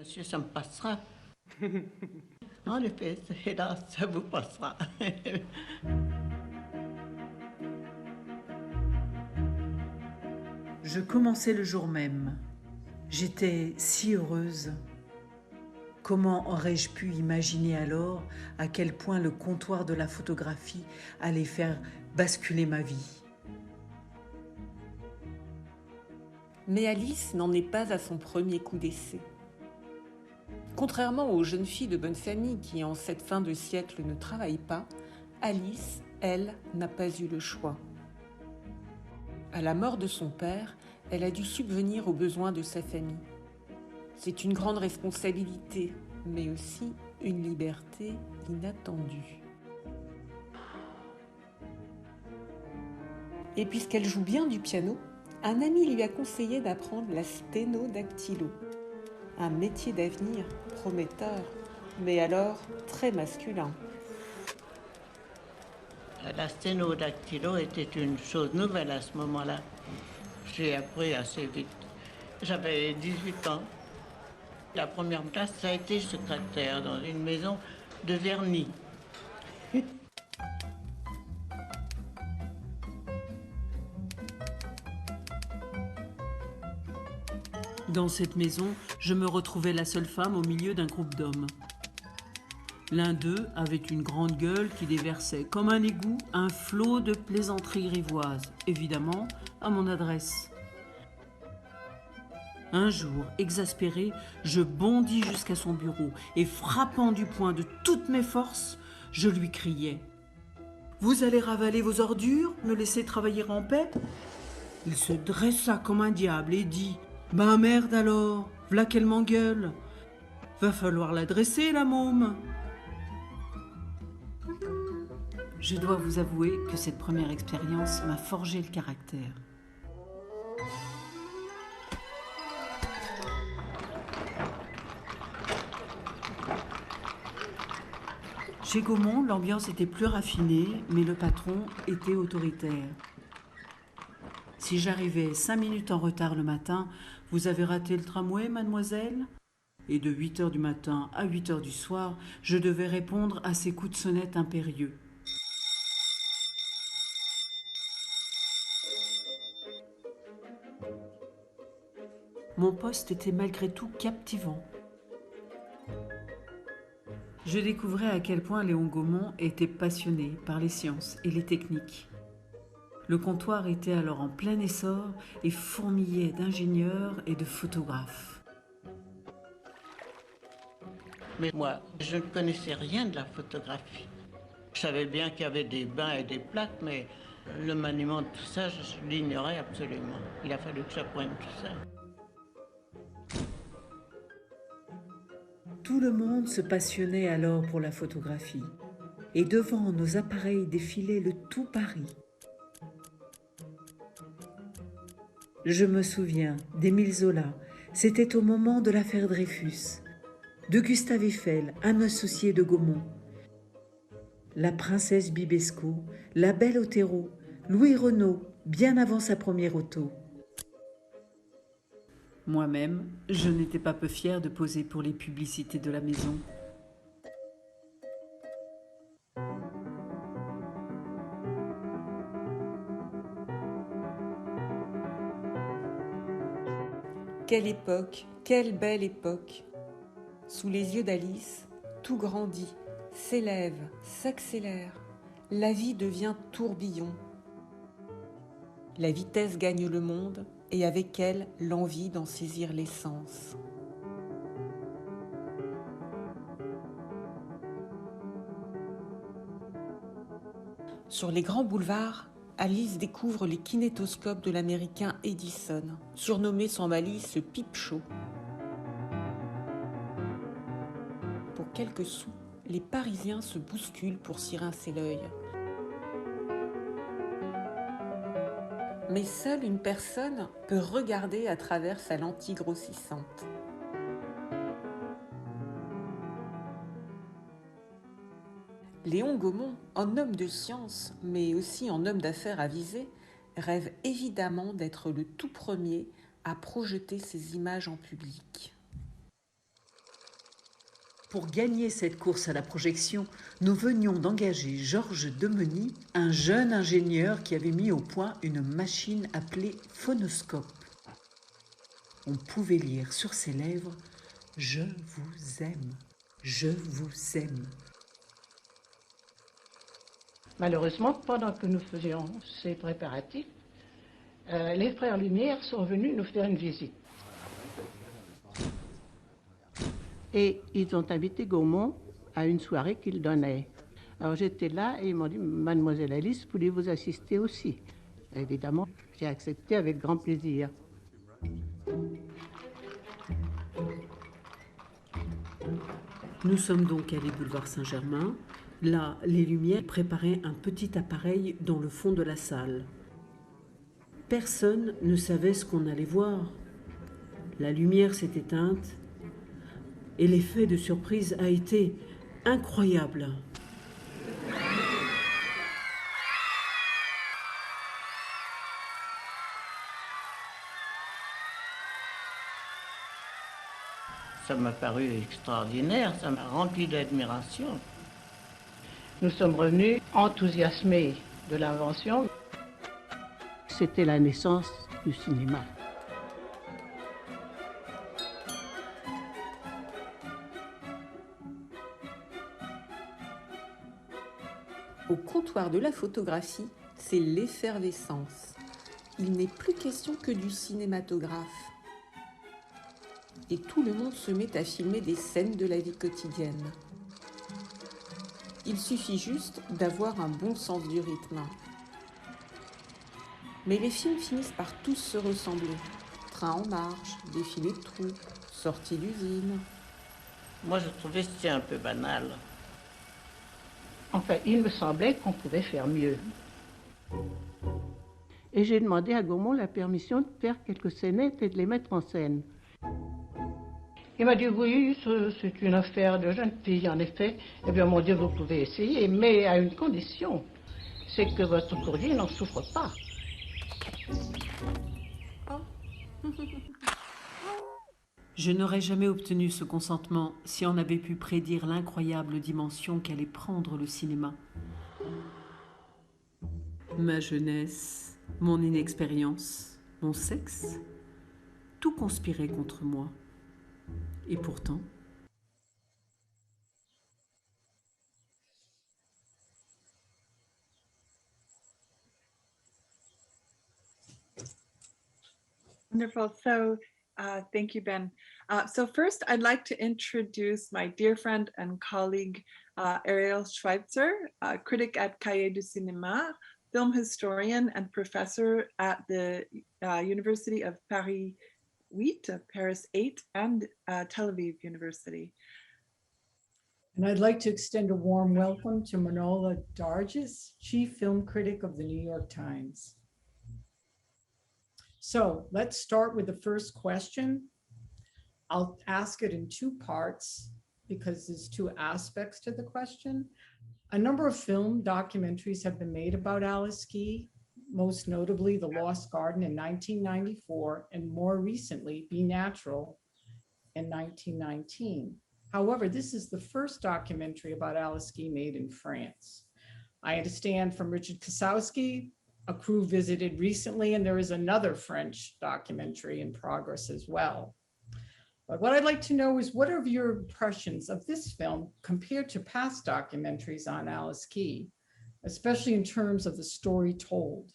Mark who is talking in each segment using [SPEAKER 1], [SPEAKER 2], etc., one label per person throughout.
[SPEAKER 1] Monsieur, ça me passera. En effet, hélas, ça vous passera.
[SPEAKER 2] Je commençais le jour même. J'étais si heureuse. Comment aurais-je pu imaginer alors à quel point le comptoir de la photographie allait faire basculer ma vie?
[SPEAKER 3] Mais Alice n'en est pas à son premier coup d'essai. Contrairement aux jeunes filles de bonne famille qui, en cette fin de siècle, ne travaillent pas, Alice, elle, n'a pas eu le choix. À la mort de son père, elle a dû subvenir aux besoins de sa famille. C'est une grande responsabilité, mais aussi une liberté inattendue. Et puisqu'elle joue bien du piano, un ami lui a conseillé d'apprendre la sténodactylo. Un métier d'avenir prometteur, mais alors très masculin.
[SPEAKER 1] La sténodactylo était une chose nouvelle à ce moment-là. J'ai appris assez vite. J'avais 18 ans. La première place, ça a été secrétaire dans une maison de vernis.
[SPEAKER 2] Dans cette maison, je me retrouvais la seule femme au milieu d'un groupe d'hommes. L'un d'eux avait une grande gueule qui déversait comme un égout un flot de plaisanteries grivoises, évidemment à mon adresse. Un jour, exaspéré, je bondis jusqu'à son bureau et frappant du poing de toutes mes forces, je lui criai « Vous allez ravaler vos ordures, me laisser travailler en paix ?» Il se dressa comme un diable et dit « Ben merde alors, v'là qu'elle m'engueule. Va falloir la dresser, la môme. » Je dois vous avouer que cette première expérience m'a forgé le caractère. Chez Gaumont, l'ambiance était plus raffinée, mais le patron était autoritaire. Si j'arrivais 5 minutes en retard le matin, « Vous avez raté le tramway, mademoiselle ?» Et de 8 heures du matin à 8 heures du soir, je devais répondre à ces coups de sonnette impérieux. Mon poste était malgré tout captivant. Je découvrais à quel point Léon Gaumont était passionné par les sciences et les techniques. Le comptoir était alors en plein essor et fourmillait d'ingénieurs et de photographes.
[SPEAKER 1] Mais moi, je ne connaissais rien de la photographie. Je savais bien qu'il y avait des bains et des plaques, mais le maniement de tout ça, je l'ignorais absolument. Il a fallu que j'apprenne tout ça.
[SPEAKER 2] Tout le monde se passionnait alors pour la photographie. Et devant nos appareils défilait le tout Paris. Je me souviens d'Émile Zola, c'était au moment de l'affaire Dreyfus, de Gustave Eiffel, un associé de Gaumont, la princesse Bibesco, la belle Otero, Louis Renault, bien avant sa première auto. Moi-même, je n'étais pas peu fière de poser pour les publicités de la maison.
[SPEAKER 3] Quelle époque, quelle belle époque! Sous les yeux d'Alice, tout grandit, s'élève, s'accélère. La vie devient tourbillon. La vitesse gagne le monde et avec elle l'envie d'en saisir l'essence. Sur les grands boulevards, Alice découvre les kinétoscopes de l'américain Edison, surnommé sans malice Pipe Show. Pour quelques sous, les Parisiens se bousculent pour s'y rincer l'œil. Mais seule une personne peut regarder à travers sa lentille grossissante. Léon Gaumont, en homme de science, mais aussi en homme d'affaires avisé, rêve évidemment d'être le tout premier à projeter ces images en public.
[SPEAKER 2] Pour gagner cette course à la projection, nous venions d'engager Georges Demeny, un jeune ingénieur qui avait mis au point une machine appelée phonoscope. On pouvait lire sur ses lèvres « Je vous aime, je vous aime ».
[SPEAKER 1] Malheureusement, pendant que nous faisions ces préparatifs, les frères Lumière sont venus nous faire une visite. Et ils ont invité Gaumont à une soirée qu'ils donnaient. Alors j'étais là et ils m'ont dit « Mademoiselle Alice, voulez-vous assister aussi ?» Évidemment, j'ai accepté avec grand plaisir.
[SPEAKER 2] Nous sommes donc allés boulevard Saint-Germain. Là, les Lumières préparaient un petit appareil dans le fond de la salle. Personne ne savait ce qu'on allait voir. La lumière s'est éteinte et l'effet de surprise a été incroyable.
[SPEAKER 1] Ça m'a paru extraordinaire, ça m'a rempli d'admiration. Nous sommes revenus enthousiasmés de l'invention. C'était la naissance du cinéma.
[SPEAKER 3] Au comptoir de la photographie, c'est l'effervescence. Il n'est plus question que du cinématographe. Et tout le monde se met à filmer des scènes de la vie quotidienne. Il suffit juste d'avoir un bon sens du rythme. Mais les films finissent par tous se ressembler. Train en marche, défilé de troupes, sortie d'usine.
[SPEAKER 1] Moi, je trouvais que c'était un peu banal. Enfin, il me semblait qu'on pouvait faire mieux. Et j'ai demandé à Gaumont la permission de faire quelques scénettes et de les mettre en scène. Il m'a dit oui, c'est une affaire de jeune fille, en effet. Eh bien, mon Dieu, vous pouvez essayer, mais à une condition, c'est que votre courrier n'en souffre pas.
[SPEAKER 2] Je n'aurais jamais obtenu ce consentement si on avait pu prédire l'incroyable dimension qu'allait prendre le cinéma. Ma jeunesse, mon inexpérience, mon sexe, tout conspirait contre moi. Et pourtant...
[SPEAKER 4] Wonderful. So thank you, Ben. So first, I'd like to introduce my dear friend and colleague, Ariel Schweitzer, critic at Cahiers du Cinéma, film historian and professor at the University of Paris 8, Paris 8, and Tel Aviv University.
[SPEAKER 5] And I'd like to extend a warm welcome to Manola Dargis, chief film critic of the New York Times. So let's start with the first question. I'll ask it in two parts because there's two aspects to the question. A number of film documentaries have been made about Alice Key, most notably The Lost Garden in 1994, and more recently, Be Natural in 1919. However, this is the first documentary about Alice Key made in France. I understand from Richard Koszarski, a crew visited recently, and there is another French documentary in progress as well. But what I'd like to know is, what are your impressions of this film compared to past documentaries on Alice Key, especially in terms of the story told?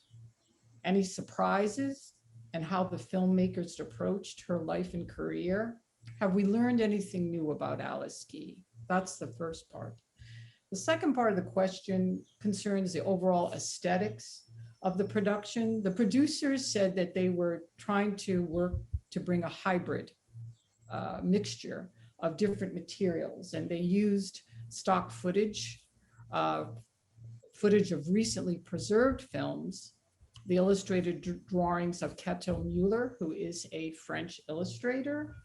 [SPEAKER 5] Any surprises and how the filmmakers approached her life and career? Have we learned anything new about Alice Key? That's the first part. The second part of the question concerns the overall aesthetics of the production. The producers said that they were trying to work to bring a hybrid mixture of different materials, and they used stock footage, footage of recently preserved films, the illustrated drawings of Cato Muller, who is a French illustrator,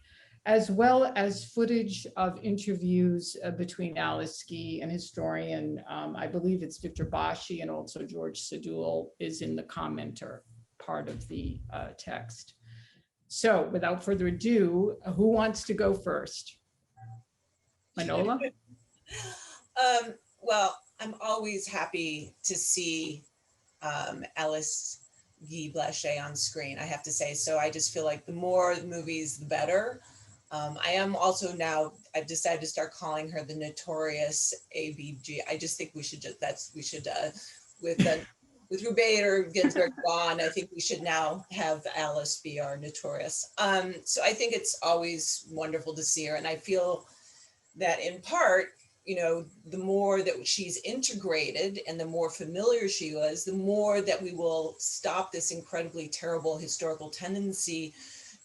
[SPEAKER 5] as well as footage of interviews between Alice Key and historian, I believe it's Victor Bashi, and also George Sadoul is in the commenter part of the text. So without further ado, who wants to go first? Manola?
[SPEAKER 6] Well, I'm always happy to see Alice Guy Blaché on screen, I have to say. So I just feel like the more movies, the better. I am also now, I've decided to start calling her the notorious ABG. I just think we should with Roubaix or Ginsberg gone, I think we should now have Alice be our notorious. So I think it's always wonderful to see her. And I feel that in part, you know, the more that she's integrated and the more familiar she was, the more that we will stop this incredibly terrible historical tendency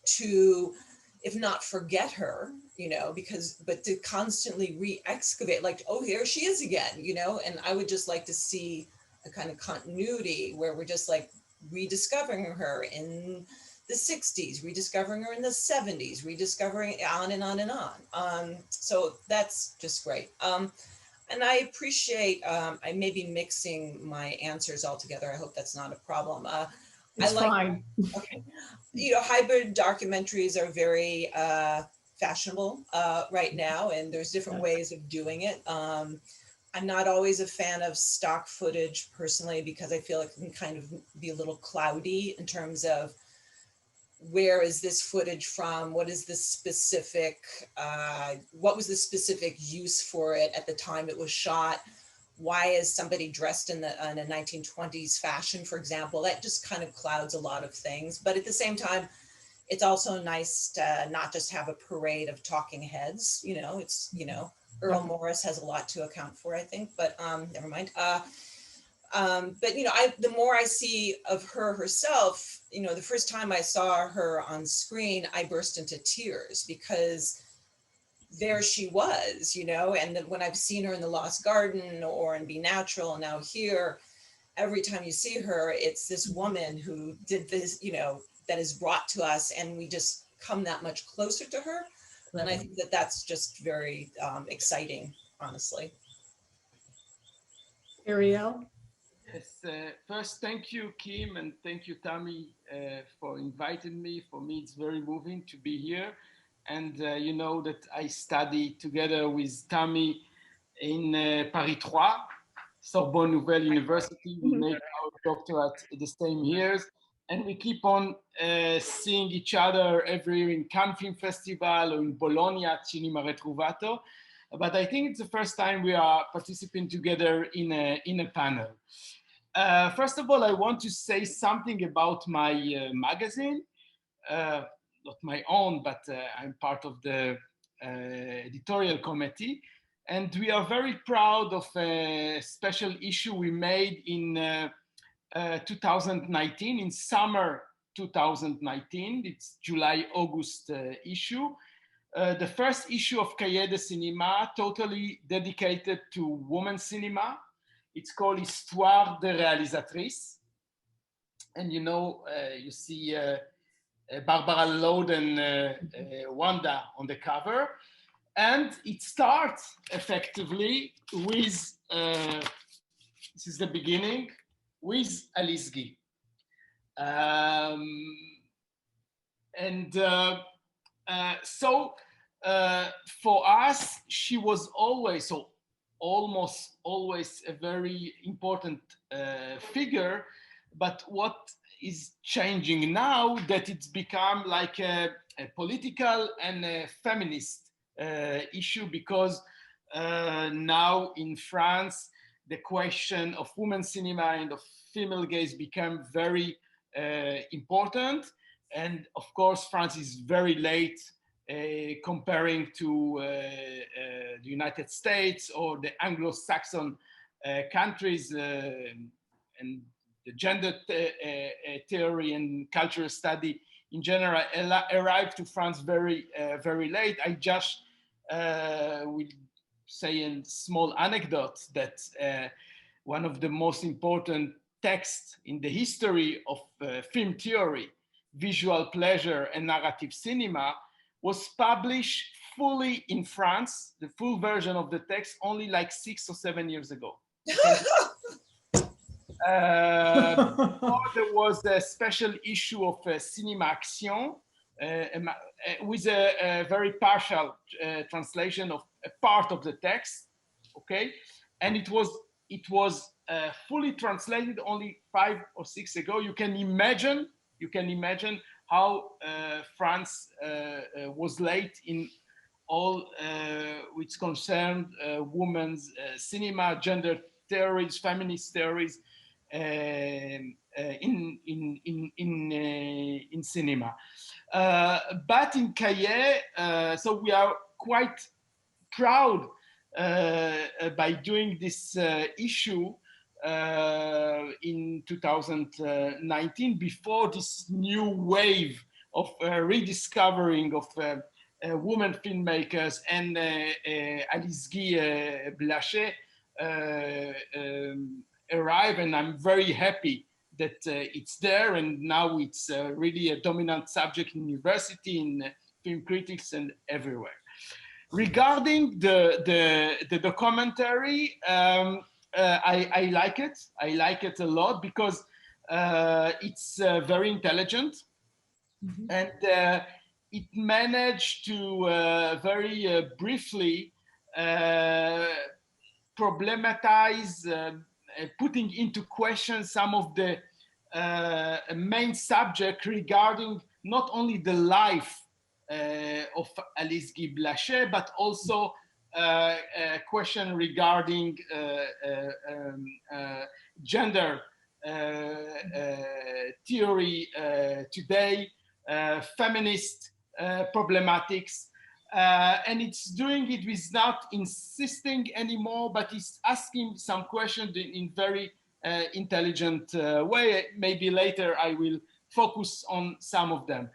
[SPEAKER 6] to, if not forget her, you know, but to constantly re-excavate, like, oh, here she is again, you know. And I would just like to see a kind of continuity where we're just like rediscovering her in the 60s, rediscovering her in the 70s, rediscovering on and on and on. So that's just great. And I appreciate, I may be mixing my answers all together. I hope that's not a problem.
[SPEAKER 5] It's fine.
[SPEAKER 6] Okay. You know, hybrid documentaries are very fashionable right now, and there's different ways of doing it. I'm not always a fan of stock footage personally, because I feel it can kind of be a little cloudy in terms of where is this footage from? What is the specific, what was the specific use for it at the time it was shot? Why is somebody dressed in a 1920s fashion, for example? That just kind of clouds a lot of things. But at the same time, it's also nice to not just have a parade of talking heads. You know, it's, you know, Earl Morris has a lot to account for, I think, but never mind. But, you know, the more I see of her herself, you know, the first time I saw her on screen, I burst into tears because there she was, you know. And then when I've seen her in The Lost Garden or in Be Natural, and now here, every time you see her, it's this woman who did this, you know, that is brought to us, and we just come that much closer to her. And I think that that's just very exciting, honestly.
[SPEAKER 5] Ariel?
[SPEAKER 7] Yes, first, thank you, Kim, and thank you, Tammy, for inviting me. For me, it's very moving to be here. And you know that I studied together with Tammy in Paris 3, Sorbonne Nouvelle University. We made our doctorate at the same years. And we keep on seeing each other every year in Cannes Film Festival or in Bologna at Cinema Retrovato. But I think it's the first time we are participating together in a panel. First of all, I want to say something about my magazine. Not my own, but I'm part of the editorial committee. And we are very proud of a special issue we made in 2019, in summer 2019. It's July-August issue. The first issue of Cahiers de Cinéma, totally dedicated to women's cinema. It's called Histoire de réalisatrices. And you know, you see Barbara Loed and Wanda on the cover. And it starts effectively with, this is the beginning, with Alice Guy. So for us, she was always, so almost always, a very important figure. But what is changing now, that it's become like a political and a feminist issue, because now in France, the question of women's cinema and of female gaze became very important. And of course, France is very late comparing to the United States or the Anglo-Saxon countries, and the gender theory and cultural study in general arrived to France very, very late. I just will say a small anecdote that one of the most important texts in the history of film theory, visual pleasure and narrative cinema, was published fully in France, the full version of the text, only like 6 or 7 years ago. There was a special issue of Cinéma Action, with a very partial translation of a part of the text, okay, and it was fully translated only 5 or 6 ago. You can imagine how France was late in all which concerned women's cinema, gender theories, feminist theories in cinema. But in Cahiers, so we are quite proud by doing this issue in 2019, before this new wave of rediscovering of women filmmakers and Alice Guy Blaché arrive, and I'm very happy that it's there, and now it's really a dominant subject in university, in film critics, and everywhere. Regarding the documentary, I like it. I like it a lot because it's very intelligent, and it managed to very briefly problematize, putting into question some of the main subject regarding not only the life of Alice Guy Blaché, but also a question regarding gender theory today, feminist problematics, and it's doing it without insisting anymore, but it's asking some questions in very intelligent way. Maybe later I will focus on some of them.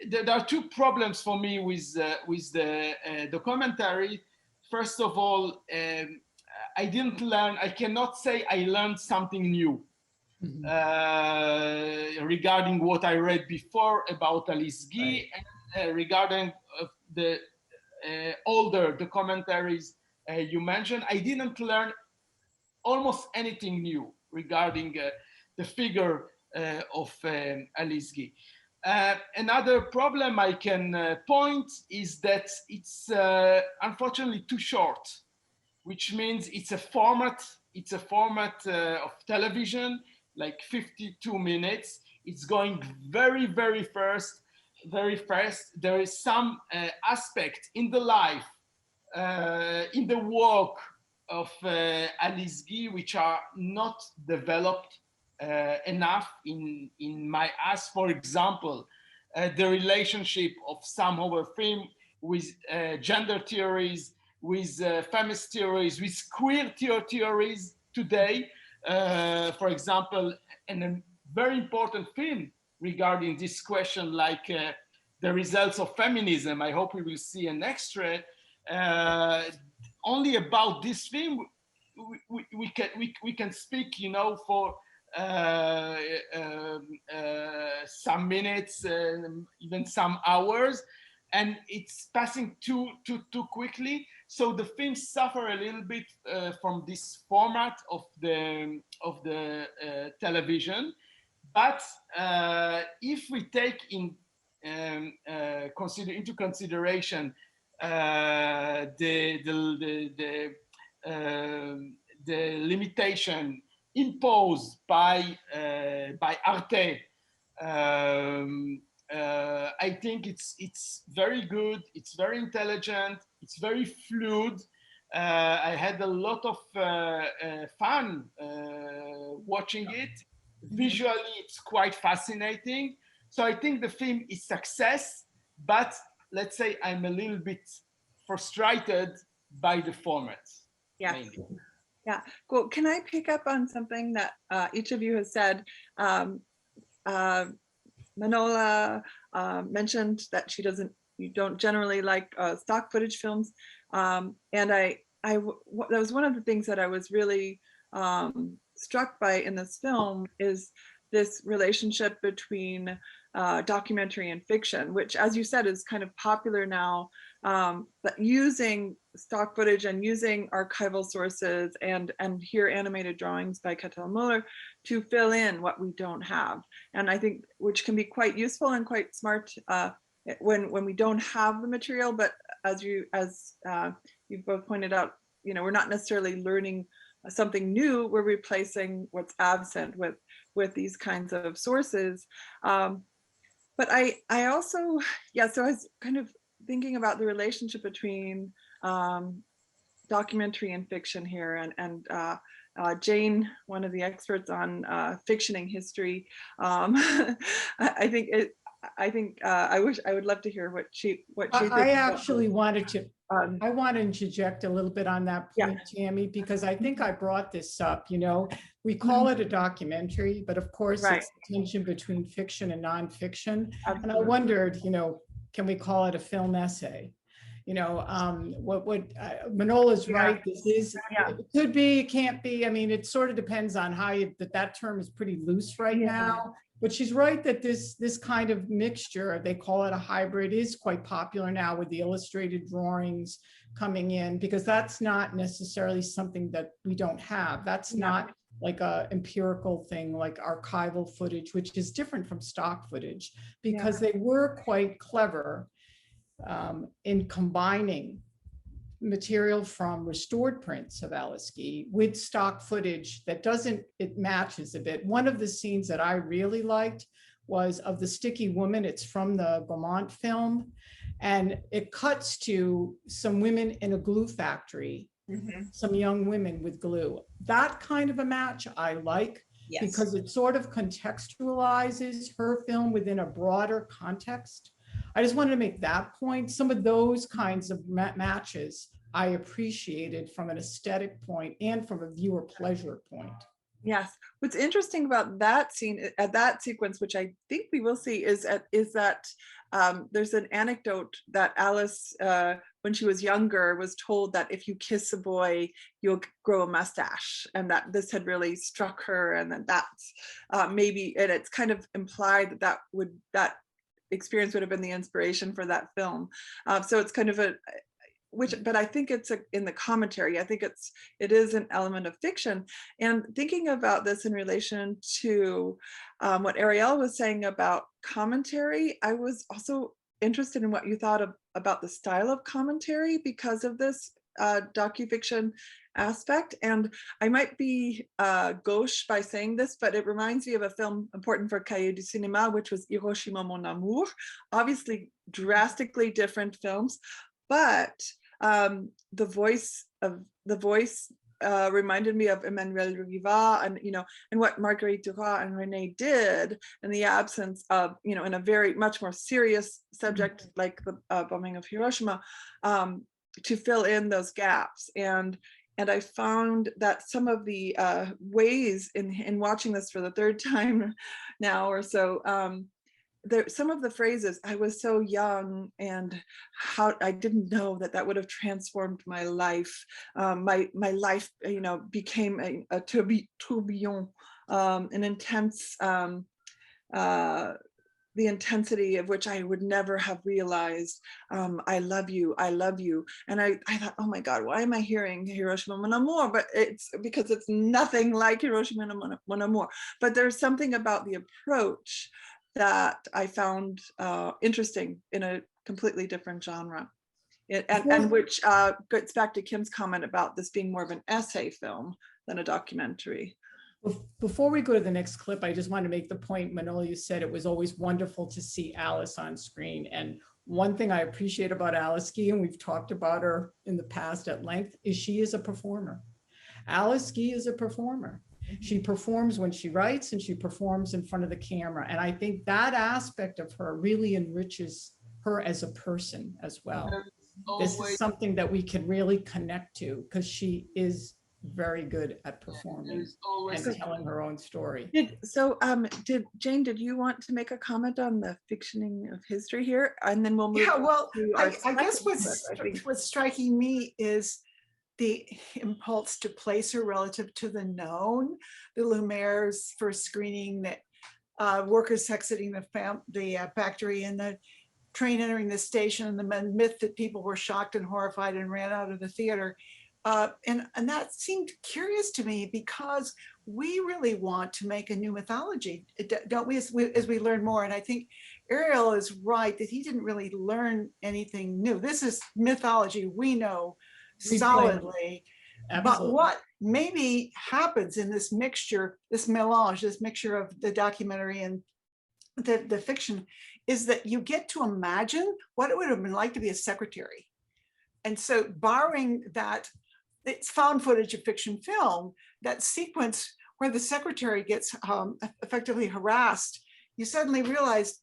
[SPEAKER 7] There are two problems for me with the documentary. First of all, I didn't learn, I cannot say I learned something new regarding what I read before about Alice Guy, and regarding the older documentaries you mentioned. I didn't learn almost anything new regarding the figure of Alice Guy. Another problem I can point is that it's unfortunately too short, which means it's a format of television, like 52 minutes. It's going very, very fast. There is some aspect in the life, in the work of Alice Guy, which are not developed enough in my eyes. For example, the relationship of some of her film with gender theories, with feminist theories, with queer theories today. For example, in a very important film regarding this question, like the results of feminism. I hope we will see an extra. Only about this film, we can speak, you know, for some minutes, even some hours, and it's passing too quickly. So the films suffer a little bit from this format of the television. But if we take into consideration the limitation imposed by Arte, I think it's very good. It's very intelligent. It's very fluid. I had a lot of fun watching it. Visually, it's quite fascinating. So I think the film is success, but let's say I'm a little bit frustrated by the format.
[SPEAKER 4] Yeah.
[SPEAKER 7] Mainly.
[SPEAKER 4] Yeah, cool. Can I pick up on something that each of you has said? Manola mentioned that you don't generally like stock footage films, and that was one of the things that I was really struck by in this film, is this relationship between documentary and fiction, which, as you said, is kind of popular now, but using stock footage and using archival sources and here animated drawings by Catel Muller to fill in what we don't have. And I think, which can be quite useful and quite smart when we don't have the material, but as you both pointed out, you know, we're not necessarily learning something new, we're replacing what's absent with these kinds of sources. But I also, yeah, so I was kind of thinking about the relationship between documentary and fiction here, and Jane, one of the experts on fictioning history, I would love to hear what she
[SPEAKER 5] I actually wanted to I want to interject a little bit on that point, Tammy, because I think I brought this up. You know, we call it a documentary, but of course it's the tension between fiction and nonfiction. And I wondered, you know, can we call it a film essay? You know, Manola's right. This is, it could be, it can't be. I mean, it sort of depends on how that term is pretty loose right now. But she's right that this kind of mixture, they call it a hybrid, is quite popular now with the illustrated drawings coming in, because that's not necessarily something that we don't have. That's not like a empirical thing like archival footage, which is different from stock footage, because they were quite clever in combining material from restored prints of Alice Guy with stock footage that it matches a bit. One of the scenes that I really liked was of the sticky woman. It's from the Beaumont film, and it cuts to some women in a glue factory, some young women with glue. That kind of a match I like, because it sort of contextualizes her film within a broader context. I just wanted to make that point. Some of those kinds of matches I appreciated from an aesthetic point and from a viewer pleasure point.
[SPEAKER 4] Yes. What's interesting about that scene, at that sequence, which I think we will see, is that there's an anecdote that Alice, when she was younger, was told that if you kiss a boy, you'll grow a mustache, and that this had really struck her, and then that's maybe, and it's kind of implied that that experience would have been the inspiration for that film. So it's kind of but I think it's in the commentary. I think it is an element of fiction. And thinking about this in relation to what Ariel was saying about commentary, I was also interested in what you thought about the style of commentary because of this docufiction aspect. And I might be gauche by saying this, but it reminds me of a film important for Cahiers du Cinéma, which was Hiroshima Mon Amour. Obviously drastically different films, but the voice reminded me of Emmanuel Riva, and and what Marguerite Duras and René did in the absence of, in a very much more serious subject like the bombing of Hiroshima, to fill in those gaps. And I found that some of the ways in watching this for the third time now or so, some of the phrases, I was so young and how I didn't know that would have transformed my life. My life, became a tourbillon, an intense, the intensity of which I would never have realized. I love you. And I thought, oh my God, why am I hearing Hiroshima Mon Amour? But it's because it's nothing like Hiroshima Mon Amour. But there's something about the approach that I found interesting in a completely different genre. And which gets back to Kim's comment about this being more of an essay film than a documentary.
[SPEAKER 5] Before we go to the next clip, I just want to make the point, Manola, you said it was always wonderful to see Alice on screen. And one thing I appreciate about Alice Guy, and we've talked about her in the past at length, is she is a performer. Alice Guy is a performer. She performs when she writes, and she performs in front of the camera. And I think that aspect of her really enriches her as a person as well. This is something that we can really connect to, because she is very good at performing and telling her own story.
[SPEAKER 4] Jane, did you want to make a comment on the fictioning of history here? And then we'll move
[SPEAKER 8] I guess what's striking me is the impulse to place her relative to the known. The Lumiere's first screening that workers exiting the factory and the train entering the station, and the myth that people were shocked and horrified and ran out of the theater. And that seemed curious to me because we really want to make a new mythology, don't we, as we learn more? And I think Ariel is right that he didn't really learn anything new. This is mythology we know solidly. But what maybe happens in this mixture, this melange, this mixture of the documentary and the fiction, is that you get to imagine what it would have been like to be a secretary. And so borrowing that, it's found footage of fiction film, that sequence where the secretary gets effectively harassed, you suddenly realize,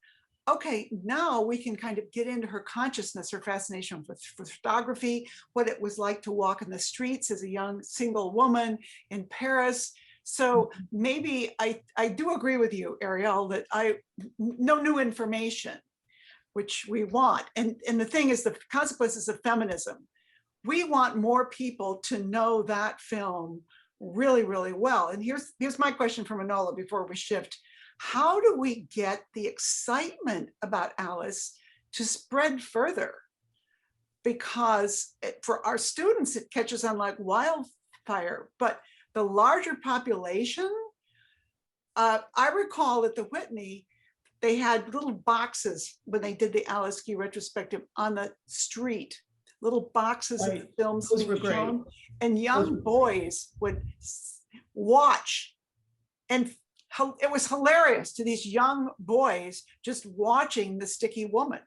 [SPEAKER 8] okay, now we can kind of get into her consciousness, her fascination with photography, what it was like to walk in the streets as a young single woman in Paris. So maybe I do agree with you, Ariel, that no new information, which we want. And the thing is, the consequences of feminism. We want more people to know that film really, really well. And here's my question for Manola before we shift. How do we get the excitement about Alice to spread further? Because for our students, it catches on like wildfire, but the larger population, I recall at the Whitney, they had little boxes when they did the Alice Guy retrospective on the street, little boxes of the films being shown, and young boys would watch, and it was hilarious to these young boys just watching The Sticky Woman.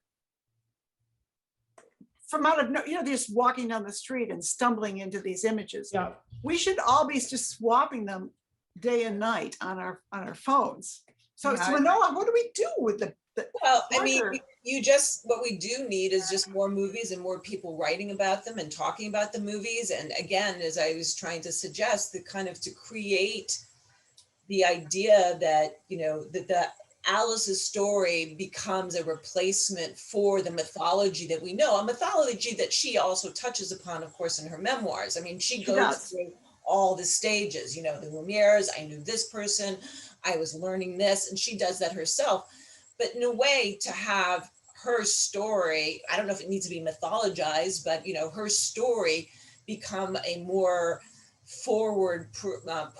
[SPEAKER 8] From out of, they're just walking down the street and stumbling into these images.
[SPEAKER 5] Yeah.
[SPEAKER 8] We should all be just swapping them day and night on our phones. So, Manola, what do we do with the
[SPEAKER 6] well, I mean, what we do need is just more movies and more people writing about them and talking about the movies. And again, as I was trying to suggest, the kind of to create the idea that, that the Alice's story becomes a replacement for the mythology that we know, a mythology that she also touches upon, of course, in her memoirs. I mean, she goes through all the stages, the Lumieres, I knew this person, I was learning this, and she does that herself. But in a way, to have her story, I don't know if it needs to be mythologized, but her story become a more forward,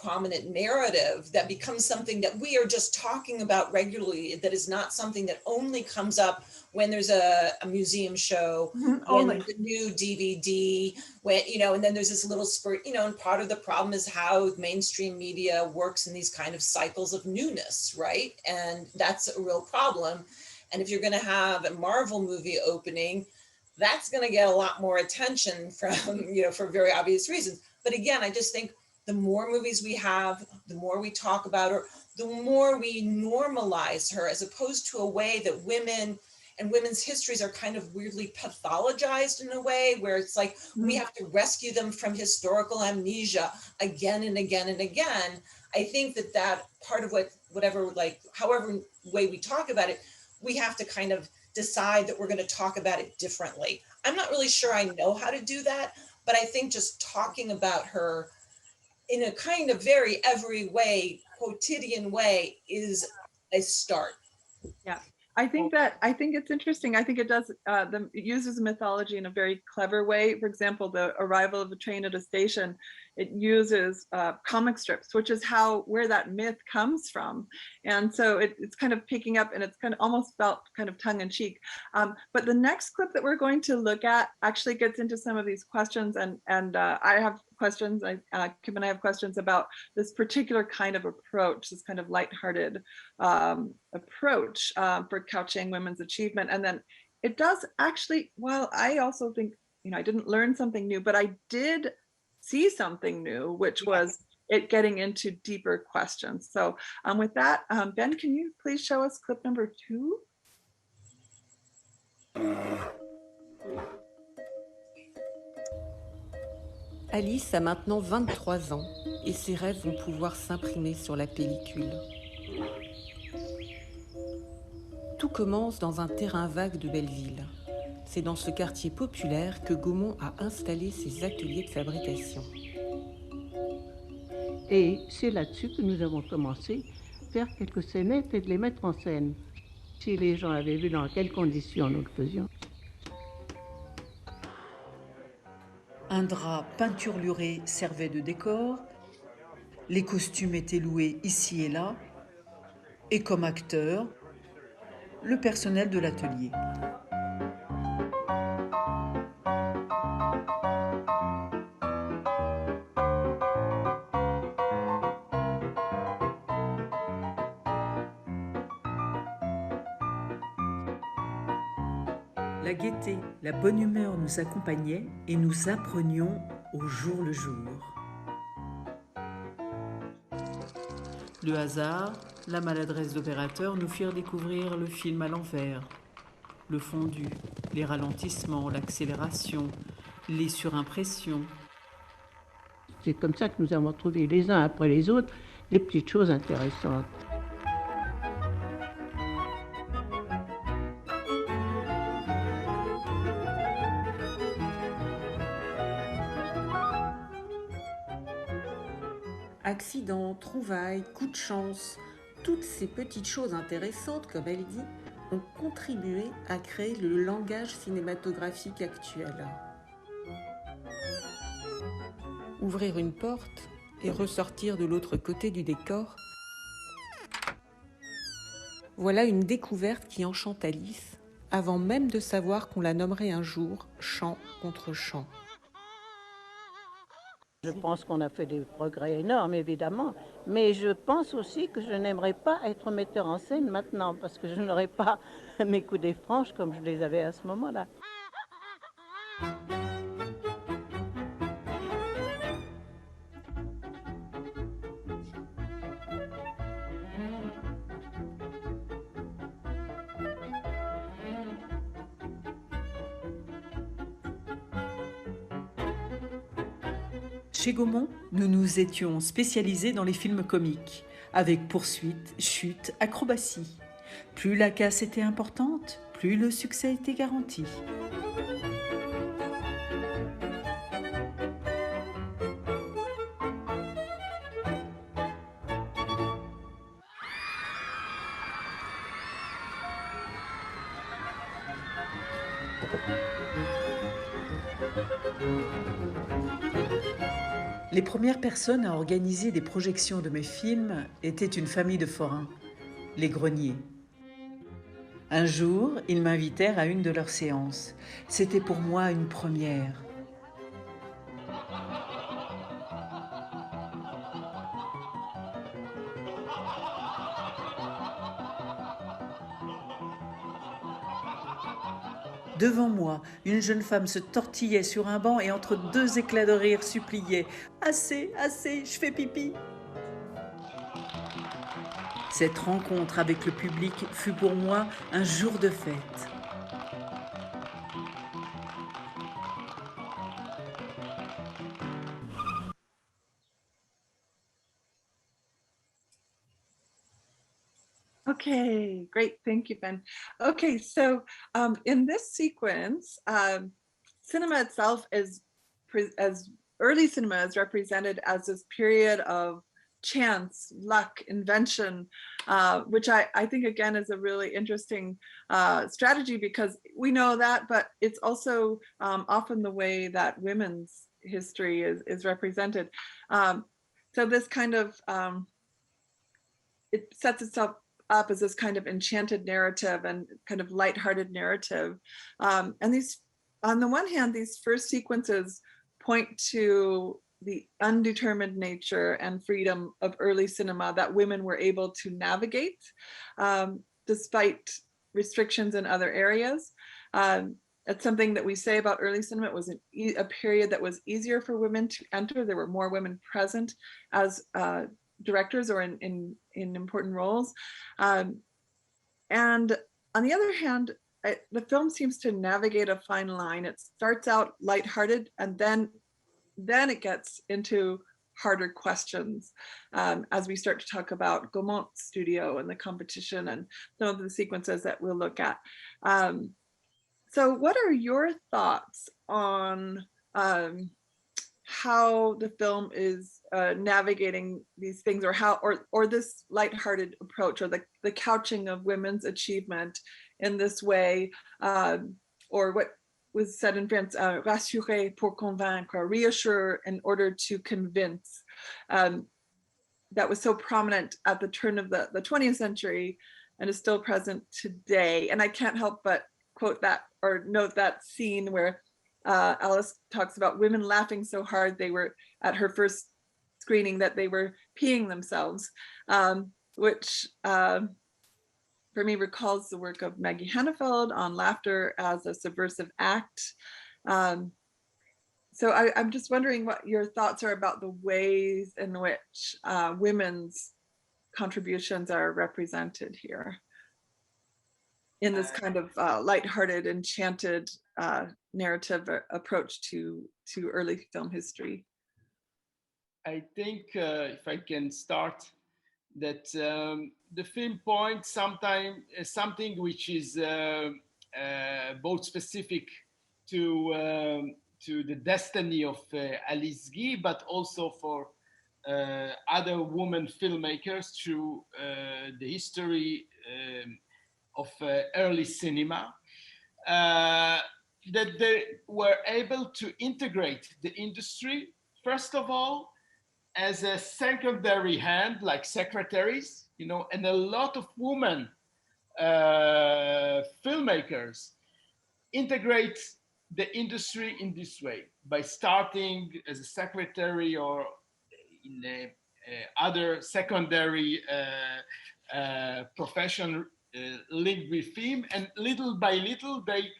[SPEAKER 6] prominent narrative that becomes something that we are just talking about regularly, that is not something that only comes up when there's a museum show, when there's a new DVD, when, and then there's this little spurt, and part of the problem is how mainstream media works in these kind of cycles of newness, right? And that's a real problem. And if you're going to have a Marvel movie opening, that's going to get a lot more attention from, for very obvious reasons. But again, I just think the more movies we have, the more we talk about her, the more we normalize her, as opposed to a way that women and women's histories are kind of weirdly pathologized in a way where it's like we have to rescue them from historical amnesia again and again and again. I think that part of however way we talk about it, we have to kind of decide that we're going to talk about it differently. I'm not really sure I know how to do that, but I think just talking about her in a kind of very every way, quotidian way is a start.
[SPEAKER 4] Yeah. I think it's interesting. I think it does, it uses mythology in a very clever way. For example, the arrival of a train at a station, it uses comic strips, which is where that myth comes from. And so it's kind of picking up, and it's kind of almost felt kind of tongue in cheek. But the next clip that we're going to look at actually gets into some of these questions, and I have questions, Kim and I have questions about this particular kind of approach, this kind of lighthearted approach for couching women's achievement. And then it does actually, while I also think, I didn't learn something new, but I did see something new, which was it getting into deeper questions. So with that, Ben, can you please show us clip number 2?
[SPEAKER 3] Alice a maintenant 23 ans et ses rêves vont pouvoir s'imprimer sur la pellicule. Tout commence dans un terrain vague de Belleville. C'est dans ce quartier populaire que Gaumont a installé ses ateliers de fabrication.
[SPEAKER 1] Et c'est là-dessus que nous avons commencé faire quelques scénettes et de les mettre en scène. Si les gens avaient vu dans quelles conditions nous le faisions.
[SPEAKER 2] Un drap peinturluré servait de décor, les costumes étaient loués ici et là, et comme acteur, le personnel de l'atelier. La gaieté, la bonne humeur nous accompagnaient et nous apprenions au jour le jour. Le hasard, la maladresse d'opérateurs nous firent découvrir le film à l'envers, le fondu, les ralentissements, l'accélération, les surimpressions.
[SPEAKER 1] C'est comme ça que nous avons trouvé les uns après les autres des petites choses intéressantes.
[SPEAKER 3] Accidents, trouvailles, coups de chance, toutes ces petites choses intéressantes, comme elle dit, ont contribué à créer le langage cinématographique actuel. Ouvrir une porte et ressortir de l'autre côté du décor, voilà une découverte qui enchante Alice, avant même de savoir qu'on la nommerait un jour chant contre chant.
[SPEAKER 1] Je pense qu'on a fait des progrès énormes, évidemment, mais je pense aussi que je n'aimerais pas être metteur en scène maintenant, parce que je n'aurais pas mes coups des franches comme je les avais à ce moment-là.
[SPEAKER 2] Chez Gaumont, nous nous étions spécialisés dans les films comiques, avec poursuites, chutes, acrobaties. Plus la casse était importante, plus le succès était garanti. Les premières personnes à organiser des projections de mes films étaient une famille de forains, les Greniers. Un jour, ils m'invitèrent à une de leurs séances. C'était pour moi une première. Devant moi, une jeune femme se tortillait sur un banc et entre deux éclats de rire suppliait « Assez, assez, je fais pipi !» Cette rencontre avec le public fut pour moi un jour de fête.
[SPEAKER 4] Okay, great. Thank you, Ben. Okay, so in this sequence, cinema itself is, as early cinema is represented as this period of chance, luck, invention, which I think, again, is a really interesting strategy, because we know that, but it's also often the way that women's history is represented. So this kind of, it sets itself up as this kind of enchanted narrative and kind of lighthearted narrative. And these, on the one hand, these first sequences point to the undetermined nature and freedom of early cinema that women were able to navigate despite restrictions in other areas. It's something that we say about early cinema. It was a period that was easier for women to enter. There were more women present as directors or in important roles. And on the other hand, the film seems to navigate a fine line. It starts out lighthearted, and then it gets into harder questions as we start to talk about Gaumont's studio and the competition and some of the sequences that we'll look at. So what are your thoughts on how the film is navigating these things, or how, or this lighthearted approach, or the couching of women's achievement in this way, or what was said in French, rassurer pour convaincre, reassure in order to convince. That was so prominent at the turn of the 20th century and is still present today. And I can't help but quote that or note that scene where Alice talks about women laughing so hard they were at her first screening that they were peeing themselves, which for me recalls the work of Maggie Hannafeld on laughter as a subversive act. So I'm just wondering what your thoughts are about the ways in which women's contributions are represented here in this kind of lighthearted, enchanted narrative approach to early film history.
[SPEAKER 7] I think if I can start, that the film points something which is both specific to the destiny of Alice Guy, but also for other women filmmakers through the history of early cinema, that they were able to integrate the industry, first of all, as a secondary hand, like secretaries, you know, and a lot of women filmmakers integrate the industry in this way by starting as a secretary or in other secondary profession linked with film, and little by little they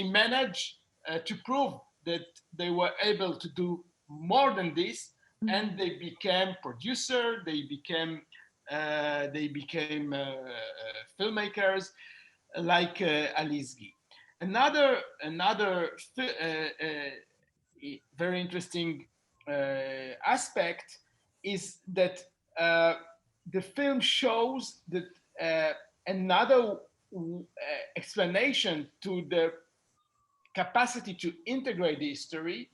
[SPEAKER 7] manage to prove that they were able to do more than this, and they became producer, they became filmmakers like Alice Guy. Another very interesting aspect is that the film shows that another explanation to the capacity to integrate the history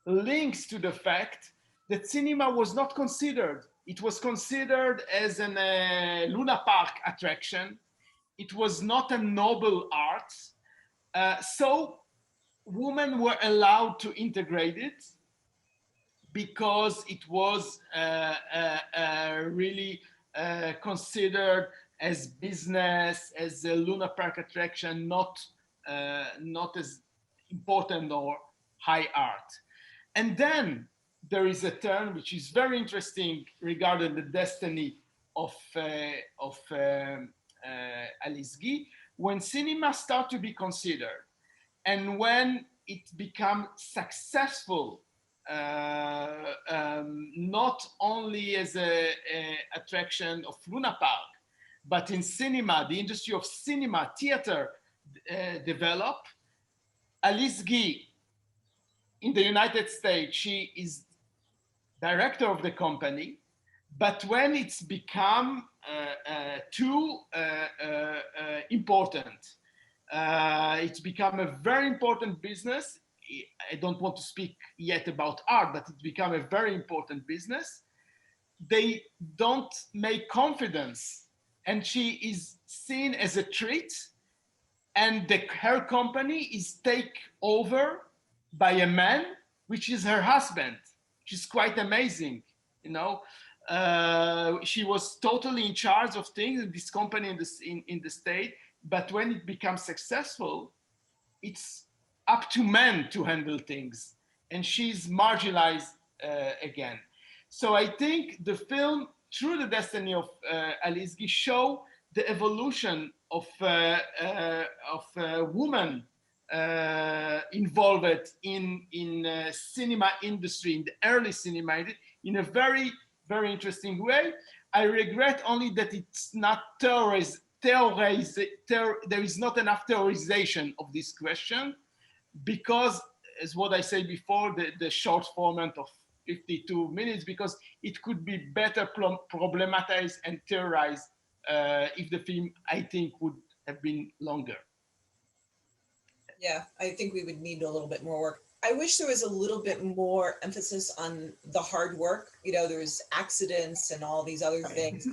[SPEAKER 7] links to the fact that cinema was not considered. It was considered as an Luna Park attraction. It was not a noble art. So women were allowed to integrate it because it was really considered as business, as a Luna Park attraction, not as important or high art. And then there is a turn which is very interesting regarding the destiny of Alice Guy, when cinema starts to be considered and when it becomes successful, not only as an attraction of Luna Park, but in cinema, the industry of cinema, theater develop. Alice Guy, in the United States, she is director of the company, but when it's become too important, it's become a very important business. I don't want to speak yet about art, but it's become a very important business. They don't make confidence, and she is seen as a threat, and her company is taken over by a man, which is her husband, which is quite amazing, you know. She was totally in charge of things in this company in the state, but when it becomes successful, it's up to men to handle things, and she's marginalized again. So I think the film, through the destiny of Alice Guy, show the evolution of women involved in cinema industry, in the early cinema, in a very, very interesting way. I regret only that it's not there is not enough theorization of this question, because, as what I said before, the short format of 52 minutes, because it could be better problematized and theorized if the film, I think, would have been longer.
[SPEAKER 6] Yeah, I think we would need a little bit more work. I wish there was a little bit more emphasis on the hard work. You know, there's accidents and all these other things,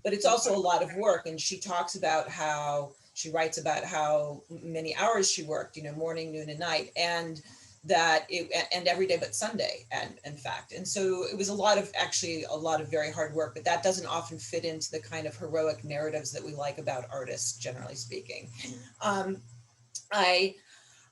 [SPEAKER 6] but it's also a lot of work. And she talks about how she writes about how many hours she worked, you know, morning, noon, and night, and that and every day but Sunday, and in fact. And so it was a lot of very hard work, but that doesn't often fit into the kind of heroic narratives that we like about artists, generally speaking.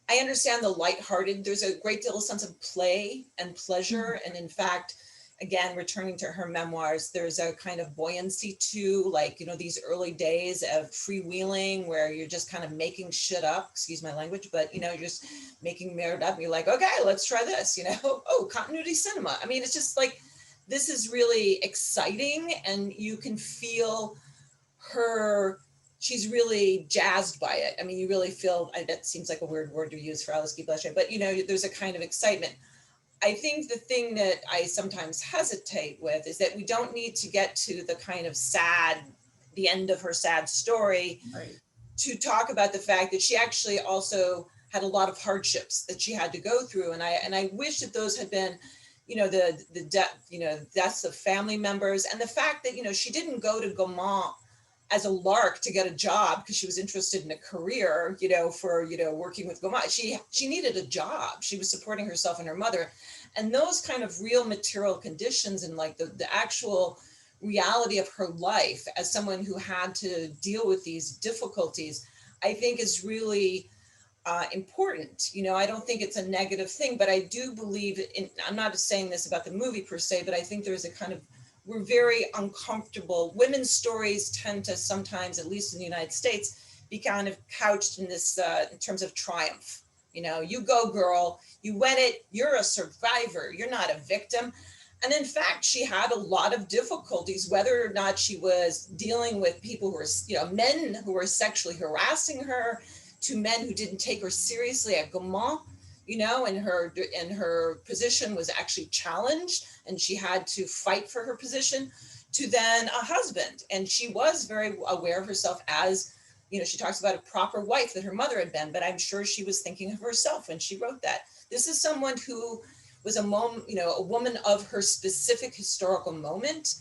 [SPEAKER 6] I understand the lighthearted. There's a great deal of sense of play and pleasure. And in fact, again, returning to her memoirs, there's a kind of buoyancy to, like, you know, these early days of freewheeling where you're just kind of making shit up, excuse my language, but, you know, you're just making merit up and you're like, okay, let's try this, you know, oh, continuity cinema. I mean, it's just like, this is really exciting, and you can feel her, she's really jazzed by it. I mean, you really feel, that seems like a weird word to use for Alice Guy Blanchet, but, you know, there's a kind of excitement. I think the thing that I sometimes hesitate with is that we don't need to get to the kind of sad, the end of her sad story, right, to talk about the fact that she actually also had a lot of hardships that she had to go through. And I wish that those had been, you know, the deaths of family members, and the fact that, you know, she didn't go to Gaumont as a lark to get a job because she was interested in a career, you know, for, you know, working with Gaumont. She needed a job. She was supporting herself and her mother. And those kind of real material conditions and like the actual reality of her life as someone who had to deal with these difficulties, I think is really important. You know, I don't think it's a negative thing, but I do believe I'm not saying this about the movie per se, but I think there's a kind of, we're very uncomfortable. Women's stories tend to sometimes, at least in the United States, be kind of couched in this, in terms of triumph. You know, you go girl, you win it, you're a survivor, you're not a victim. And in fact, she had a lot of difficulties, whether or not she was dealing with people who were, you know, men who were sexually harassing her, to men who didn't take her seriously at Gaumont, you know, and her position was actually challenged and she had to fight for her position, to then a husband. And she was very aware of herself as, you know, she talks about a proper wife that her mother had been, but I'm sure she was thinking of herself when she wrote that. This is someone who was a woman of her specific historical moment.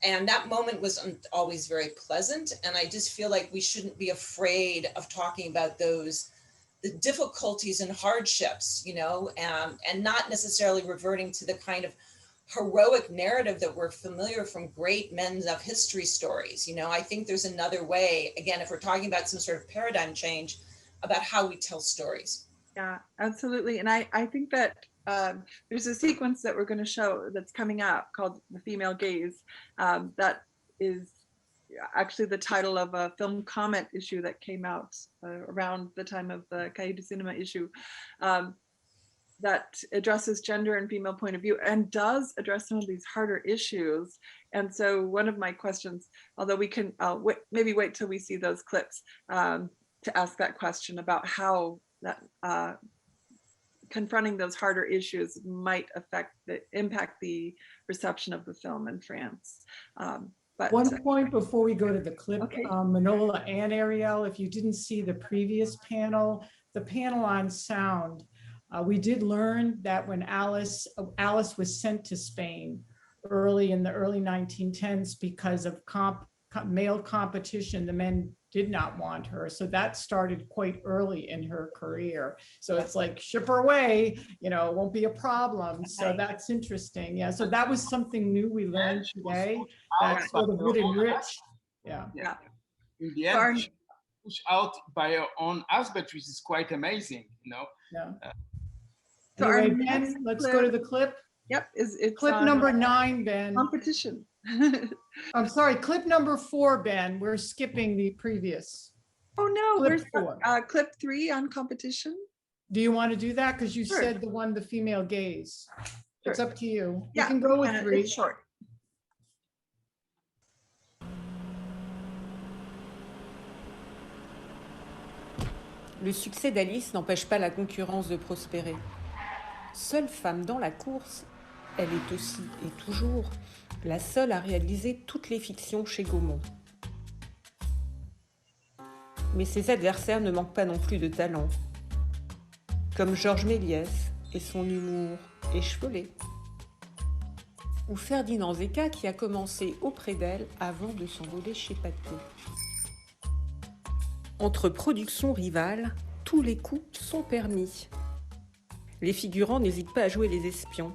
[SPEAKER 6] And that moment wasn't always very pleasant. And I just feel like we shouldn't be afraid of talking about the difficulties and hardships, you know, and not necessarily reverting to the kind of heroic narrative that we're familiar from great men of history stories. You know, I think there's another way, again, if we're talking about some sort of paradigm change, about how we tell stories.
[SPEAKER 4] Yeah, absolutely. And I think that there's a sequence that we're going to show that's coming up called The Female Gaze. That is actually the title of a film comment issue that came out around the time of the Cahiers du Cinéma issue, that addresses gender and female point of view and does address some of these harder issues. And so one of my questions, although we can maybe wait till we see those clips to ask that question about how that confronting those harder issues might impact the reception of the film in France. But
[SPEAKER 5] one point before we go to the clip,
[SPEAKER 4] okay.
[SPEAKER 5] Manola and Ariel, if you didn't see the previous panel, the panel on sound, we did learn that when Alice was sent to Spain in the early 1910s because of male competition, the men did not want her. So that started quite early in her career. So it's like, ship her away, you know, it won't be a problem. So that's interesting. Yeah, so that was something new we learned today. That sort of would enrich. Yeah.
[SPEAKER 7] In the end, she pushed out by her own husband, which is quite amazing, you know.
[SPEAKER 5] Yeah.
[SPEAKER 4] So
[SPEAKER 5] anyway, Ben, let's go to the clip.
[SPEAKER 4] Yep, it's
[SPEAKER 5] clip number 9, Ben.
[SPEAKER 4] Competition.
[SPEAKER 5] I'm sorry, clip number 4, Ben. We're skipping the previous.
[SPEAKER 4] Oh no,
[SPEAKER 5] clip
[SPEAKER 4] where's clip 3 on competition?
[SPEAKER 5] Do you want to do that? Because you
[SPEAKER 4] Sure.
[SPEAKER 5] said the female gaze.
[SPEAKER 4] Sure.
[SPEAKER 5] It's up to you.
[SPEAKER 4] Yeah,
[SPEAKER 5] You can go with 3.
[SPEAKER 4] It's short.
[SPEAKER 3] Le succès d'Alice n'empêche pas la concurrence de prospérer. Seule femme dans la course, elle est aussi et toujours la seule à réaliser toutes les fictions chez Gaumont. Mais ses adversaires ne manquent pas non plus de talent, comme Georges Méliès et son humour échevelé. Ou Ferdinand Zecca qui a commencé auprès d'elle avant de s'envoler chez Pathé. Entre productions rivales, tous les coups sont permis. Les figurants n'hésitent pas à jouer les espions.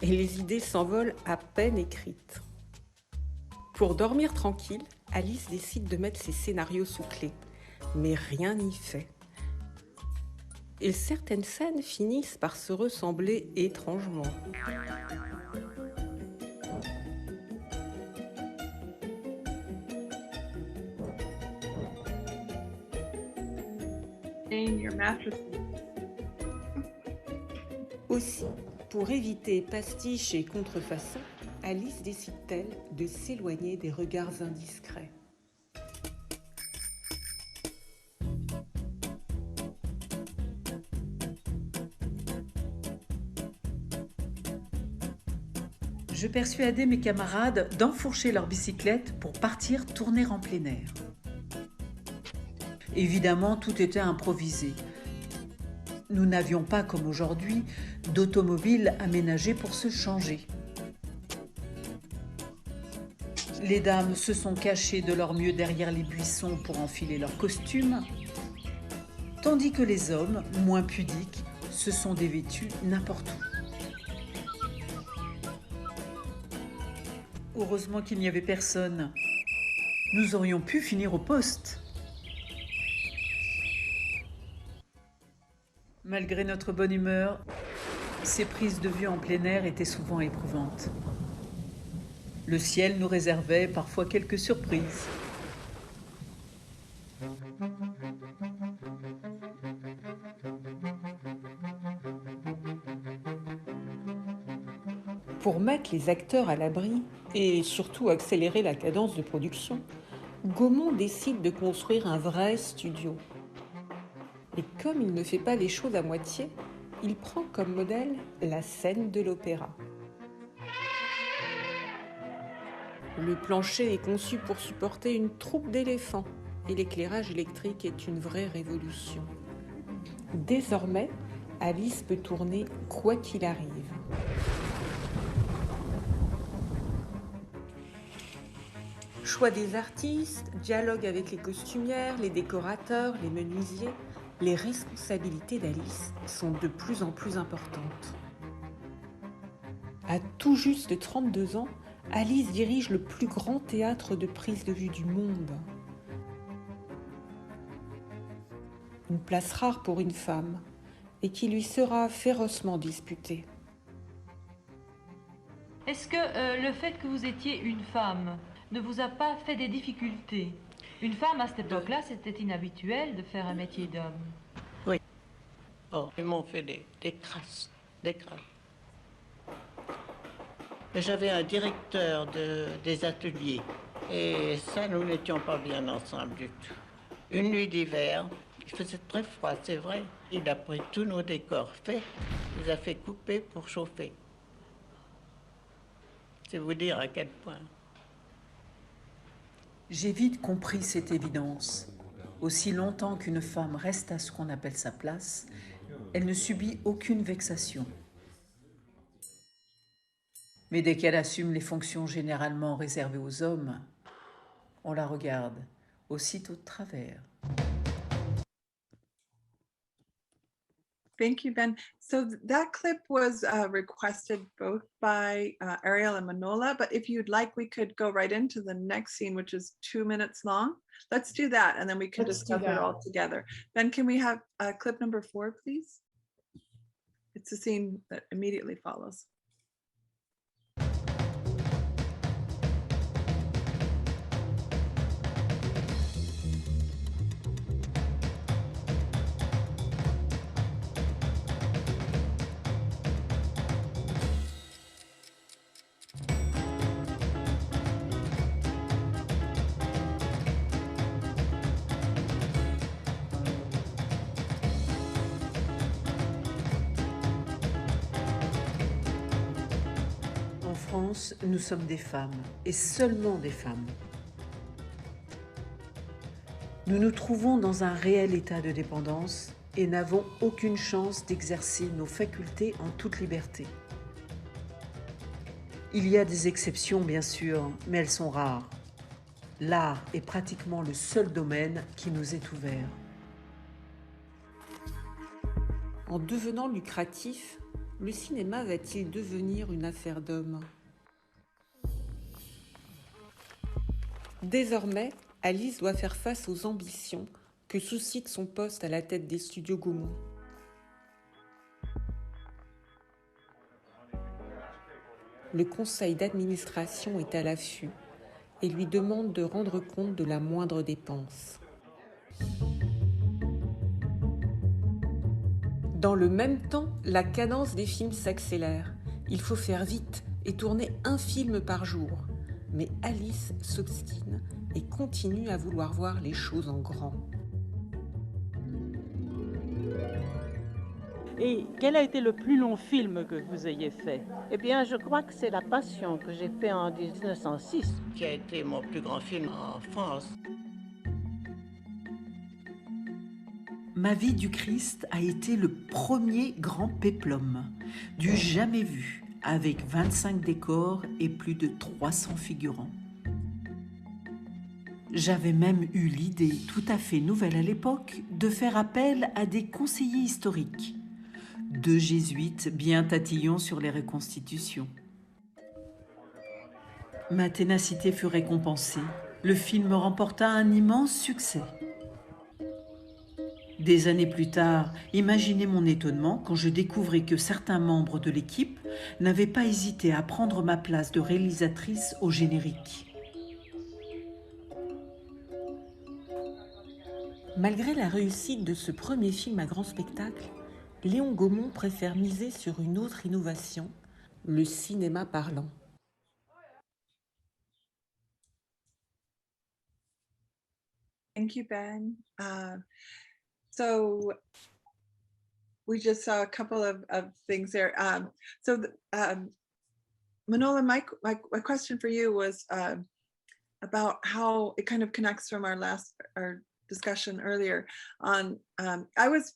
[SPEAKER 3] Et les idées s'envolent à peine écrites. Pour dormir tranquille, Alice décide de mettre ses scénarios sous clé. Mais rien n'y fait. Et certaines scènes finissent par se ressembler étrangement.
[SPEAKER 4] Your mattresses.
[SPEAKER 3] Aussi, pour éviter pastiches et contrefaçons, Alice décide-t-elle de s'éloigner des regards indiscrets.
[SPEAKER 2] Je persuadais mes camarades d'enfourcher leur bicyclette pour partir tourner en plein air. Évidemment, tout était improvisé. Nous n'avions pas, comme aujourd'hui, d'automobile aménagée pour se changer. Les dames se sont cachées de leur mieux derrière les buissons pour enfiler leurs costumes, tandis que les hommes, moins pudiques, se sont dévêtus n'importe où. Heureusement qu'il n'y avait personne. Nous aurions pu finir au poste. Malgré notre bonne humeur, ces prises de vue en plein air étaient souvent éprouvantes. Le ciel nous réservait parfois quelques surprises.
[SPEAKER 3] Pour mettre les acteurs à l'abri et surtout accélérer la cadence de production, Gaumont décide de construire un vrai studio. Et comme il ne fait pas les choses à moitié, il prend comme modèle la scène de l'opéra. Le plancher est conçu pour supporter une troupe d'éléphants et l'éclairage électrique est une vraie révolution. Désormais, Alice peut tourner quoi qu'il arrive. Choix des artistes, dialogue avec les costumières, les décorateurs, les menuisiers, les responsabilités d'Alice sont de plus en plus importantes. À tout juste 32 ans, Alice dirige le plus grand théâtre de prise de vue du monde. Une place rare pour une femme et qui lui sera férocement disputée.
[SPEAKER 9] Est-ce que le fait que vous étiez une femme ne vous a pas fait des difficultés? Une femme, à cette époque-là, c'était inhabituel de faire un métier d'homme.
[SPEAKER 1] Oui. Oh, ils m'ont fait des crasses, des crasses. J'avais un directeur des ateliers et ça, nous n'étions pas bien ensemble du tout. Une nuit d'hiver, il faisait très froid, c'est vrai. Il a pris tous nos décors faits, il les a fait couper pour chauffer. C'est vous dire à quel point.
[SPEAKER 2] J'ai vite compris cette évidence. Aussi longtemps qu'une femme reste à ce qu'on appelle sa place, elle ne subit aucune vexation. Mais dès qu'elle assume les fonctions généralement réservées aux hommes, on la regarde aussitôt de travers.
[SPEAKER 4] Thank you, Ben. So that clip was requested both by Ariel and Manola, but if you'd like, we could go right into the next scene, which is 2 minutes long. Let's do that, and then we can discuss it all together. Ben, can we have clip number 4, please? It's the scene that immediately follows.
[SPEAKER 2] En France, nous sommes des femmes, et seulement des femmes. Nous nous trouvons dans un réel état de dépendance
[SPEAKER 3] et n'avons aucune chance d'exercer nos facultés en toute liberté. Il y a des exceptions, bien sûr, mais elles sont rares. L'art est pratiquement le seul domaine qui nous est ouvert. En devenant lucratif, le cinéma va-t-il devenir une affaire d'hommes ? Désormais, Alice doit faire face aux ambitions que suscite son poste à la tête des studios Gaumont. Le conseil d'administration est à l'affût et lui demande de rendre compte de la moindre dépense. Dans le même temps, la cadence des films s'accélère. Il faut faire vite et tourner un film par jour. Mais Alice s'obstine et continue à vouloir voir les choses en grand.
[SPEAKER 10] Et quel a été le plus long film que vous ayez fait?
[SPEAKER 1] Eh bien, je crois que c'est La Passion que j'ai fait en 1906, qui a été mon plus grand film en France.
[SPEAKER 2] Ma vie du Christ a été le premier grand péplum, du jamais vu, avec 25 décors et plus de 300 figurants. J'avais même eu l'idée, tout à fait nouvelle à l'époque, de faire appel à des conseillers historiques, 2 jésuites bien tatillons sur les reconstitutions. Ma ténacité fut récompensée. Le film remporta un immense succès. Des années plus tard, imaginez mon étonnement quand je découvris que certains membres de l'équipe n'avaient pas hésité à prendre ma place de réalisatrice au générique.
[SPEAKER 3] Malgré la réussite de ce premier film à grand spectacle, Léon Gaumont préfère miser sur une autre innovation, le cinéma parlant.
[SPEAKER 4] Thank you, Ben. So we just saw a couple of things there. Manola, my question for you was about how it kind of connects from our discussion earlier on. I was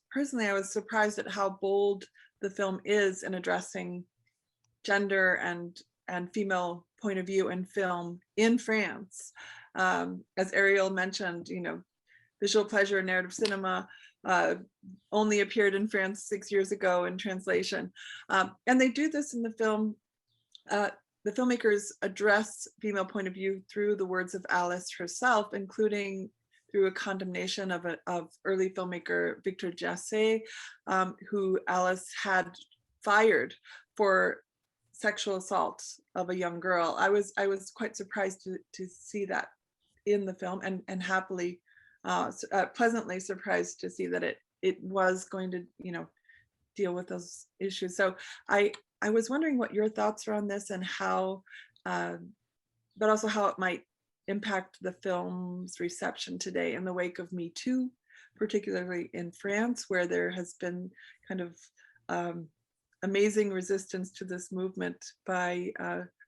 [SPEAKER 4] surprised at how bold the film is in addressing gender and female point of view in film in France. As Ariel mentioned, visual pleasure and narrative cinema only appeared in France 6 years ago in translation. And they do this in the film. The filmmakers address female point of view through the words of Alice herself, including through a condemnation of early filmmaker Victor Jassé, who Alice had fired for sexual assault of a young girl. I was quite surprised to see that in the film, and happily, pleasantly surprised to see that it was going to, deal with those issues. So I was wondering what your thoughts are on this, and how, but also how it might impact the film's reception today in the wake of Me Too, particularly in France, where there has been kind of amazing resistance to this movement by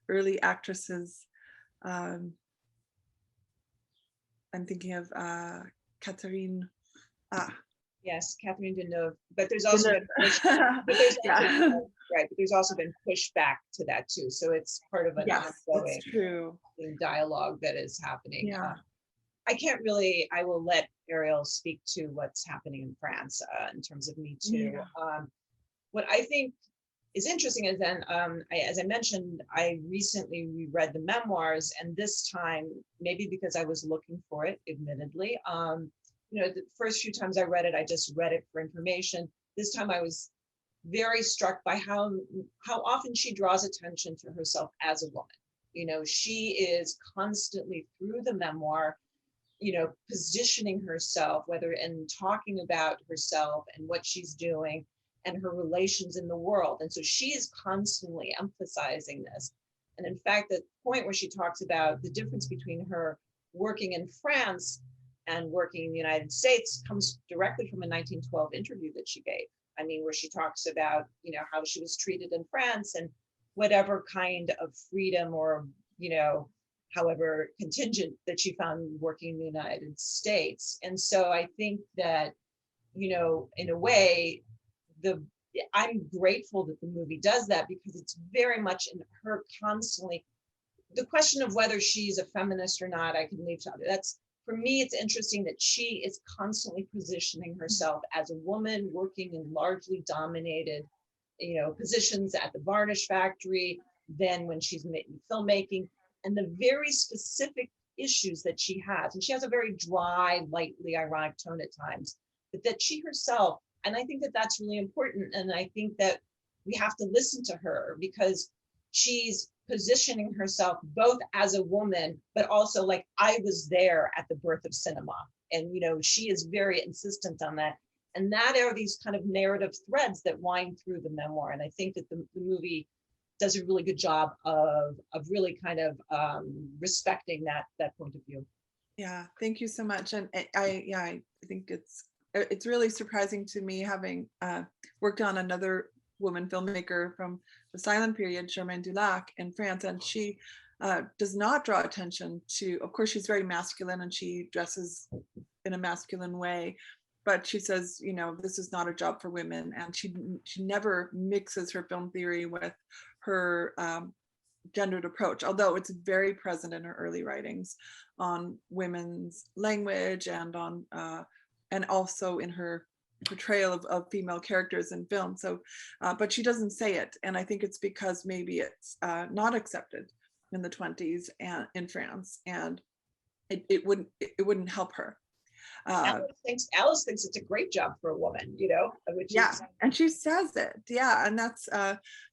[SPEAKER 4] early actresses. I'm thinking of Catherine.
[SPEAKER 6] Yes, Catherine Deneuve. But there's also been but there's also been pushback to that too. So it's part of an ongoing dialogue that is happening.
[SPEAKER 4] Yeah.
[SPEAKER 6] I will let Ariel speak to what's happening in France in terms of Me Too.
[SPEAKER 4] Yeah.
[SPEAKER 6] What I think is interesting is then, as I mentioned, I recently reread the memoirs, and this time, maybe because I was looking for it, admittedly, the first few times I read it, I just read it for information. This time I was very struck by how often she draws attention to herself as a woman. She is constantly through the memoir, positioning herself, whether in talking about herself and what she's doing and her relations in the world. And so she is constantly emphasizing this. And in fact, the point where she talks about the difference between her working in France and working in the United States comes directly from a 1912 interview that she gave. I mean, where she talks about, how she was treated in France and whatever kind of freedom or, however contingent that she found working in the United States. And so I think that, you know, in a way, I'm grateful that the movie does that, because it's very much in her constantly. The question of whether she's a feminist or not, I can leave to others. That's, for me, it's interesting that she is constantly positioning herself as a woman working in largely dominated, you know, positions at the varnish factory, then when she's making filmmaking, and the very specific issues that she has. And she has a very dry, lightly ironic tone at times, but that she herself, and I think that that's really important. And I think that we have to listen to her, because she's positioning herself both as a woman, but also like, I was there at the birth of cinema. And, you know, she is very insistent on that. And that are these kind of narrative threads that wind through the memoir. And I think that the movie does a really good job of really kind of respecting that point of view.
[SPEAKER 4] Yeah, thank you so much. And I think it's really surprising to me, having worked on another woman filmmaker from the silent period, Germaine Dulac, in France, and she does not draw attention to, of course, she's very masculine and she dresses in a masculine way, but she says, you know, this is not a job for women, and she never mixes her film theory with her gendered approach, although it's very present in her early writings on women's language and on and also in her portrayal of female characters in film. So, but she doesn't say it, and I think it's because maybe it's not accepted in the 20s and in France, and it wouldn't help her.
[SPEAKER 6] Alice thinks it's a great job for a woman, you know, which is,
[SPEAKER 4] and she says it, and that's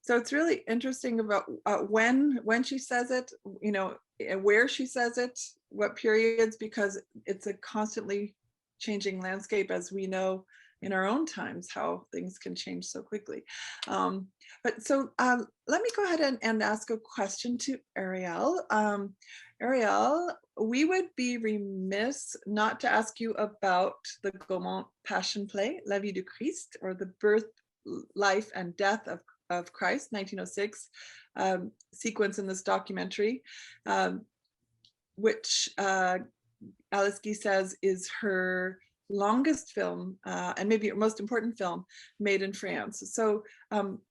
[SPEAKER 4] so it's really interesting about when she says it, you know, where she says it, what periods, because it's a constantly changing landscape, as we know in our own times how things can change so quickly. But so let me go ahead and ask a question to Ariel. Ariel, we would be remiss not to ask you about the Gaumont Passion play, La Vie du Christ, or the birth, life, and death of Christ, 1906, sequence in this documentary, which Alice Guy says is her longest film, and maybe her most important film made in France. So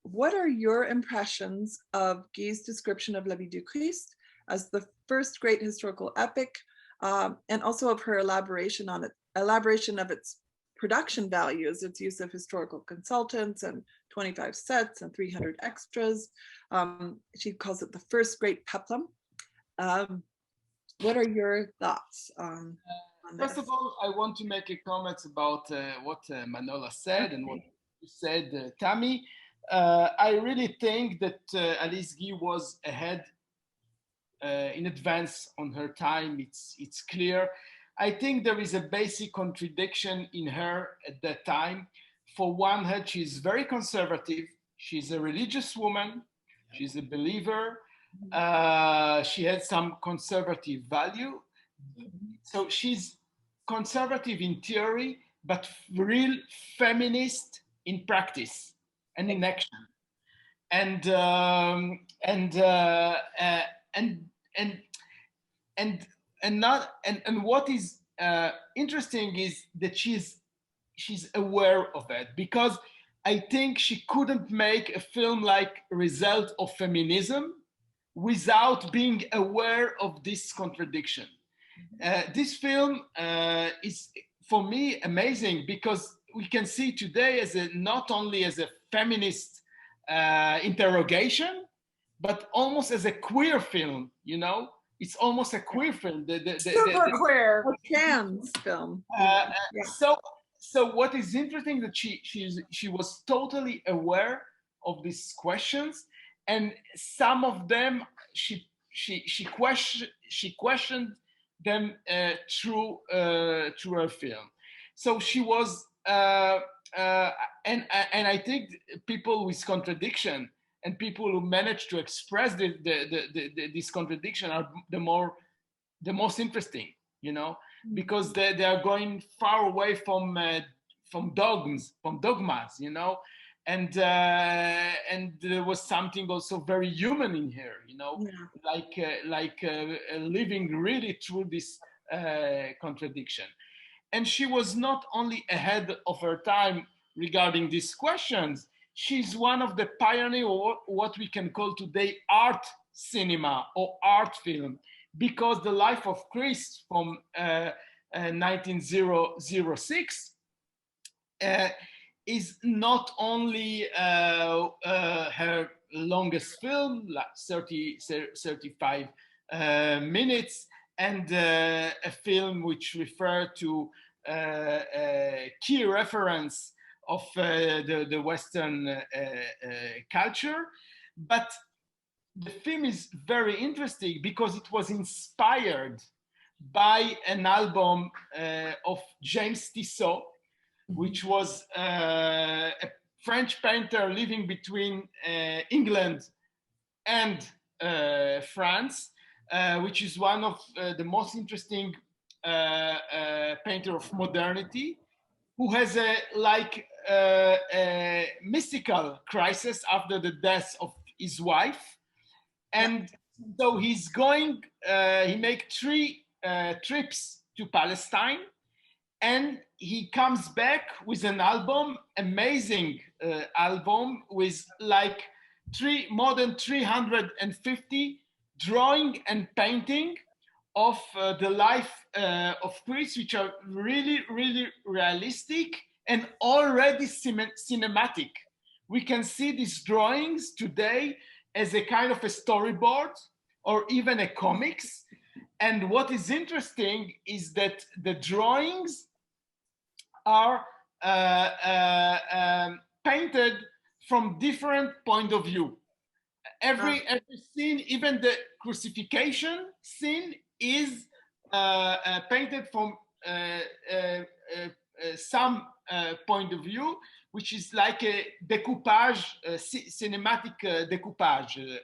[SPEAKER 4] what are your impressions of Guy's description of La Vie du Christ as the first great historical epic, and also of her elaboration of its production values, its use of historical consultants and 25 sets and 300 extras? She calls it the first great peplum. What are your thoughts on this?
[SPEAKER 7] First of all, I want to make a comment about what Manola said and what you said, Tammy. I really think that Alice Guy was ahead in advance on her time. It's clear. I think there is a basic contradiction in her at that time. For one hand, she's very conservative. She's a religious woman. She's a believer. She had some conservative value. So she's conservative in theory, but real feminist in practice and in action. And what is interesting is that she's aware of it, because I think she couldn't make a film like Result of Feminism without being aware of this contradiction. This film is, for me, amazing, because we can see today as not only as a feminist interrogation, but almost as a queer film, you know? It's almost a queer film.
[SPEAKER 4] Super queer, trans film.
[SPEAKER 7] So what is interesting that she was totally aware of these questions, and some of them she questioned them through her film. So she was, and I think people with contradiction and people who manage to express this contradiction are the most interesting, you know, because they are going far away from dogmas, you know, and there was something also very human in here, you know, like living really through this contradiction. And she was not only ahead of her time regarding these questions, she's one of the pioneers of what we can call today art cinema or art film, because The Life of Christ from 1906 is not only her longest film, like 35 minutes, and a film which refer to a key reference of the Western culture. But the film is very interesting because it was inspired by an album of James Tissot, which was a French painter living between England and France, which is one of the most interesting painter of modernity, who has a mystical crisis after the death of his wife. And so he's going, he makes 3 trips to Palestine, and he comes back with an album, amazing album with like more than 350 drawing and painting of the life of Christ, which are really, really realistic and already cinematic. We can see these drawings today as a kind of a storyboard or even a comics. And what is interesting is that the drawings are painted from different point of view. Every scene, even the crucifixion scene, is painted from some point of view, which is like a découpage, cinematic découpage.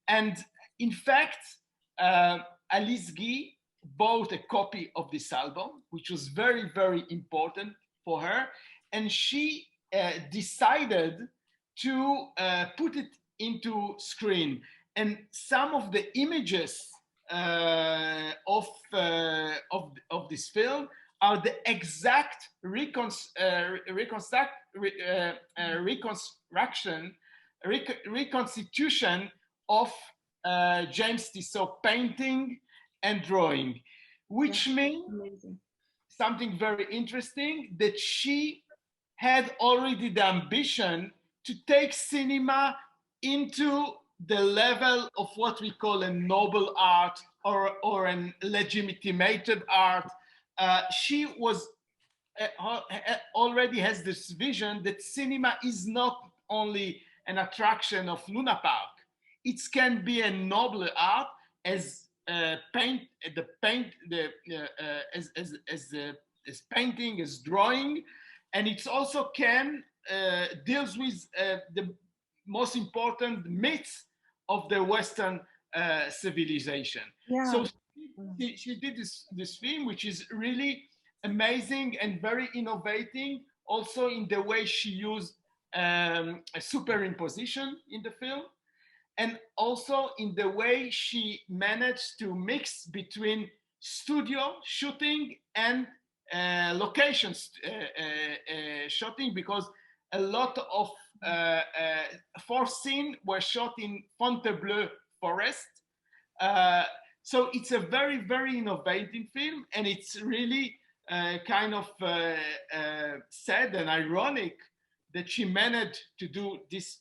[SPEAKER 7] And in fact, Alice Guy bought a copy of this album, which was very, very important for her. And she decided to put it into screen. And some of the images of this film are the exact reconstitution of James Tissot painting and drawing, which means something very interesting, that she had already the ambition to take cinema into the level of what we call a noble art or an legitimated art. She was already has this vision that cinema is not only an attraction of Luna Park. It can be a noble art as painting, as painting, as drawing, and it also can deals with the most important myths of the Western civilization. Yeah. So she did this film, which is really amazing and very innovating, also in the way she used a superimposition in the film, and also in the way she managed to mix between studio shooting and locations shooting, because a lot of 4 scenes were shot in Fontainebleau forest. So it's a very, very innovative film, and it's really kind of sad and ironic that she managed to do this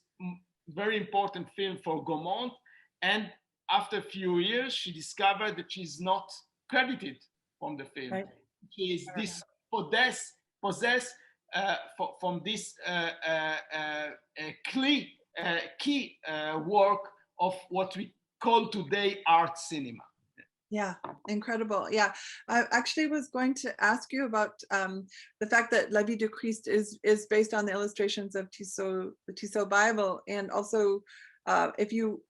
[SPEAKER 7] very important film for Gaumont, and after a few years she discovered that she's not credited from the film. Right. She is possessed from this key work of what we call today art cinema.
[SPEAKER 4] Yeah, incredible. Yeah, I actually was going to ask you about the fact that La Vie de Christ is based on the illustrations of Tissot, the Tissot Bible, and also if you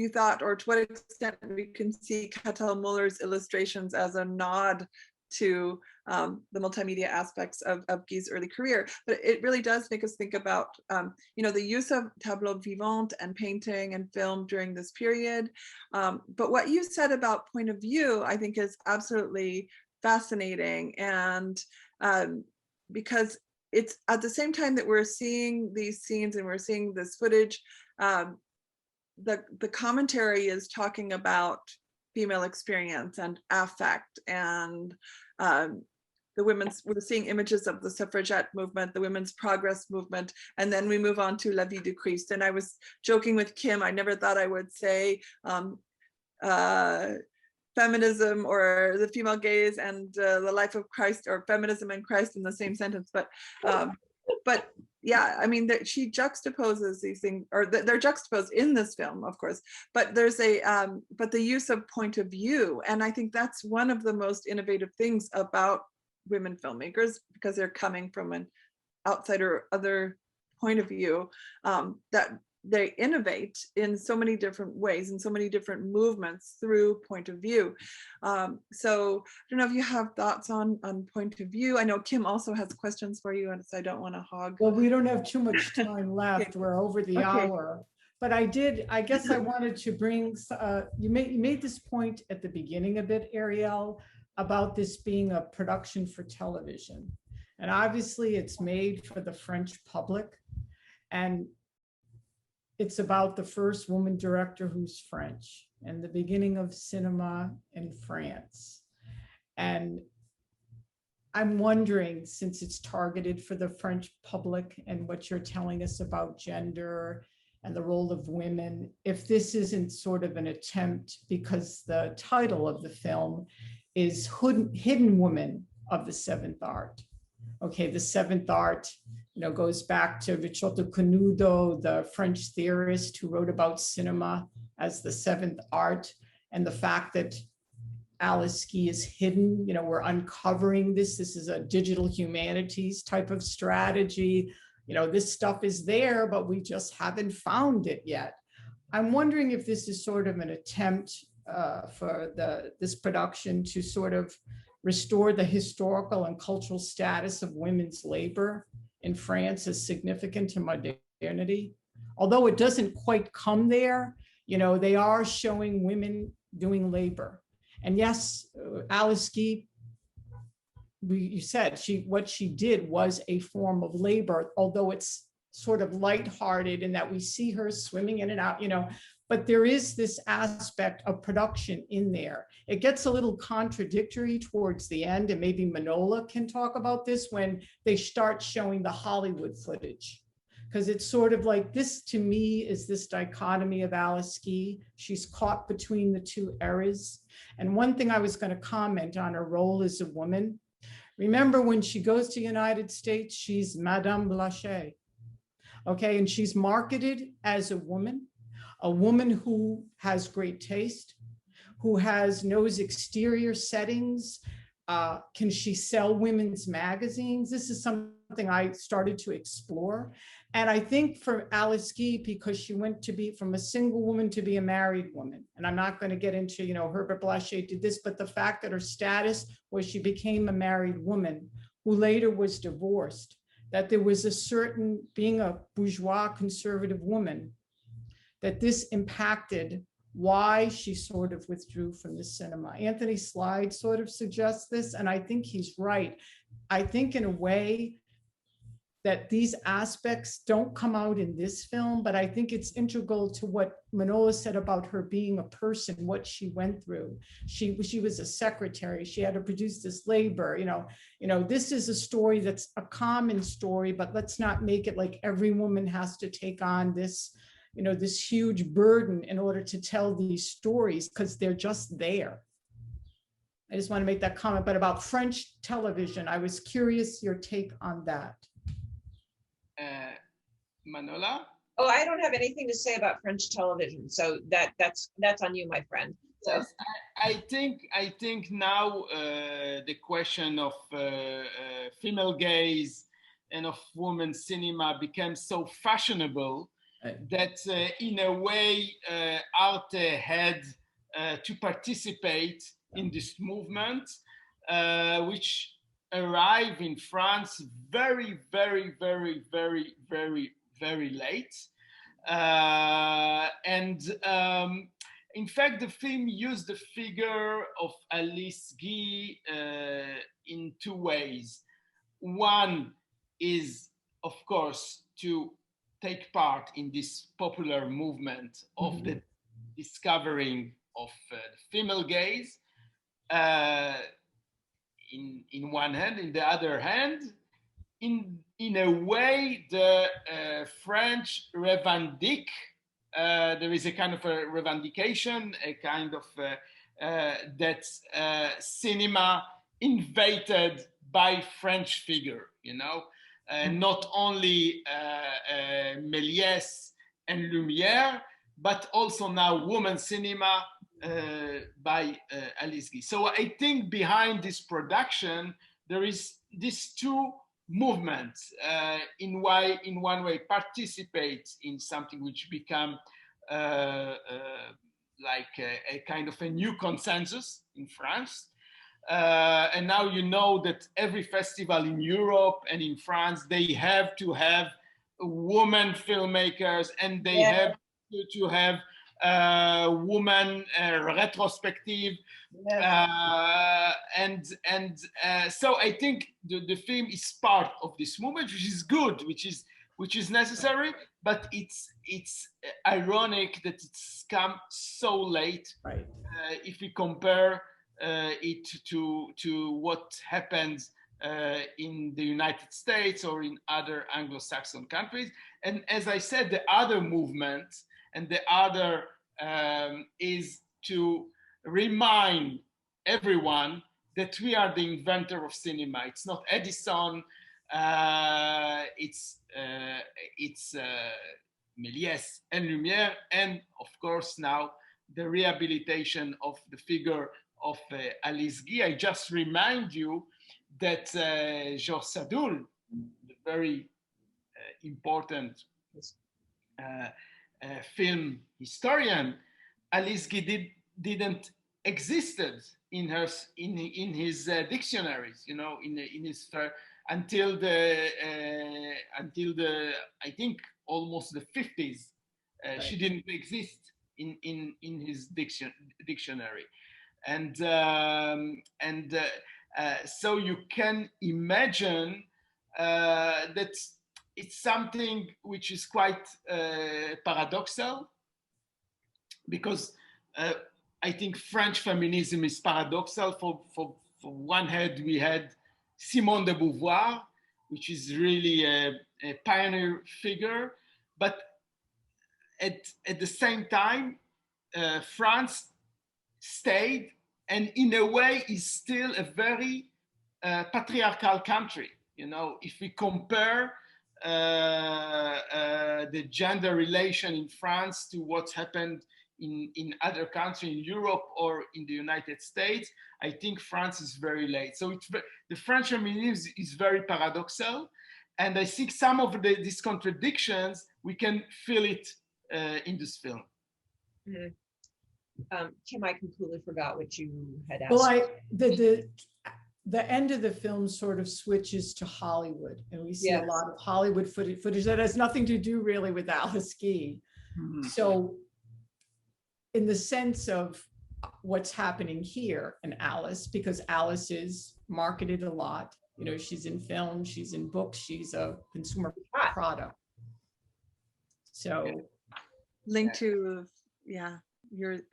[SPEAKER 4] thought, or to what extent we can see Catel Muller's illustrations as a nod to the multimedia aspects of Guy's early career. But it really does make us think about, the use of tableau vivant and painting and film during this period. But what you said about point of view, I think is absolutely fascinating. And because it's at the same time that we're seeing these scenes and we're seeing this footage, the commentary is talking about female experience and affect and we're seeing images of the suffragette movement, the women's progress movement, and then we move on to La Vie du Christ. And I was joking with Kim, I never thought I would say feminism or the female gaze and the life of Christ, or feminism and Christ in the same sentence, but yeah, I mean, she juxtaposes these things, or they're juxtaposed in this film, of course, but there's but the use of point of view. And I think that's one of the most innovative things about women filmmakers, because they're coming from an outsider other point of view, that they innovate in so many different ways and so many different movements through point of view. So I don't know if you have thoughts on point of view. I know Kim also has questions for you, and so I don't want to hog.
[SPEAKER 5] Well, we don't have too much time left.
[SPEAKER 4] Okay.
[SPEAKER 5] We're over the hour. But I guess I wanted to bring, you made this point at the beginning a bit, Ariel, about this being a production for television. And obviously it's made for the French public. And it's about the first woman director who's French and the beginning of cinema in France. And I'm wondering, since it's targeted for the French public and what you're telling us about gender and the role of women, if this isn't sort of an attempt, because the title of the film is Hidden Women of the Seventh Art. Okay, the seventh art, goes back to Ricciotto Canudo, the French theorist who wrote about cinema as the seventh art, and the fact that Alice Guy is hidden. We're uncovering this. This is a digital humanities type of strategy. This stuff is there, but we just haven't found it yet. I'm wondering if this is sort of an attempt for this production to sort of restore the historical and cultural status of women's labor in France as significant to modernity. Although it doesn't quite come there, they are showing women doing labor. And yes, Alice Guy, you said what she did was a form of labor, although it's sort of lighthearted in that we see her swimming in and out, but there is this aspect of production in there. It gets a little contradictory towards the end, and maybe Manola can talk about this when they start showing the Hollywood footage. Because it's sort of like this, to me, is this dichotomy of Alice Guy. She's caught between the two eras. And one thing I was going to comment on her role as a woman. Remember when she goes to the United States, she's Madame Blanchet. Okay, and she's marketed as a woman who has great taste, who knows exterior settings. Can she sell women's magazines? This is something I started to explore. And I think for Alice Guy, because she went to be from a single woman to be a married woman, and I'm not going to get into, Herbert Blanchet did this, but the fact that her status was she became a married woman who later was divorced, that there was a certain, being a bourgeois conservative woman, that this impacted why she sort of withdrew from the cinema. Anthony Slide sort of suggests this, and I think he's right. I think in a way that these aspects don't come out in this film, but I think it's integral to what Manola said about her being a person, what she went through. She was a secretary. She had to produce this labor. This is a story that's a common story, but let's not make it like every woman has to take on this, this huge burden in order to tell these stories, because they're just there. I just want to make that comment. But about French television, I was curious your take on that.
[SPEAKER 7] Manola?
[SPEAKER 6] Oh, I don't have anything to say about French television, so that's on you, my friend. So.
[SPEAKER 7] Yes, I think now the question of female gaze and of women's cinema became so fashionable that in a way Arte had to participate in this movement, which arrived in France very, very, very, very, very, very late. And in fact, the film used the figure of Alice Guy in two ways. One is, of course, to take part in this popular movement of the discovering of the female gaze in one hand. In the other hand, in a way, the French revendique. There is a kind of a revendication, a kind of that cinema invaded by French figure, you know, not only Méliès and Lumière, but also now woman cinema by Alice Guy. So I think behind this production, there is these two movements in one way participate in something which become like a kind of a new consensus in France. And now you know that every festival in Europe and in France, they have to have women filmmakers, and they have to have woman retrospective. So I think the film is part of this movement, which is good, which is necessary, but it's ironic that it's come so late.
[SPEAKER 5] Right.
[SPEAKER 7] If we compare it to what happens in the United States or in other Anglo-Saxon countries. And as I said, the other movement and the other is to remind everyone that we are the inventor of cinema. It's not Edison, it's Méliès and Lumière, and of course now the rehabilitation of the figure of Alice Guy. I just remind you that Georges Sadoul, the very important film historian, Alice Guy didn't existed in his dictionaries, you know, in his until the I think almost the 50s. Right. She didn't exist in his dictionary, and so you can imagine that it's something which is quite paradoxal, because I think French feminism is paradoxal. For one hand, we had Simone de Beauvoir, which is really a pioneer figure, but at the same time, France stayed, and in a way is still a very patriarchal country. You know, if we compare the gender relation in France to what's happened in other countries in Europe or in the United States, I think France is very late. So the French feminism is very paradoxal, and I think some of these contradictions, we can feel it in this film.
[SPEAKER 6] Mm-hmm. Kim, I completely forgot what you had asked.
[SPEAKER 5] Well, the end of the film sort of switches to Hollywood, and we see a lot of Hollywood footage that has nothing to do really with Alice Guy. Mm-hmm. So in the sense of what's happening here in Alice, because Alice is marketed a lot, you know, she's in film, she's in books, she's a consumer product. So
[SPEAKER 4] linked to,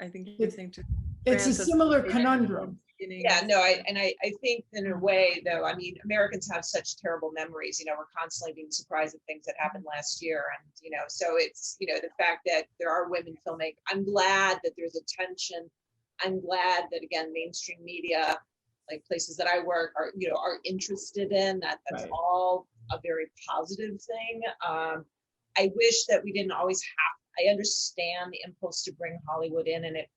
[SPEAKER 4] I think you're saying to.
[SPEAKER 5] It's a similar conundrum.
[SPEAKER 6] Yeah, no, I think in a way, though, I mean, Americans have such terrible memories. You know, we're constantly being surprised at things that happened last year, and you know, so it's, you know, the fact that there are women filmmakers. I'm glad that there's attention. I'm glad that, again, mainstream media, like places that I work, are interested in that. That's all a very positive thing. I wish that we didn't always have. I understand the impulse to bring Hollywood in, and it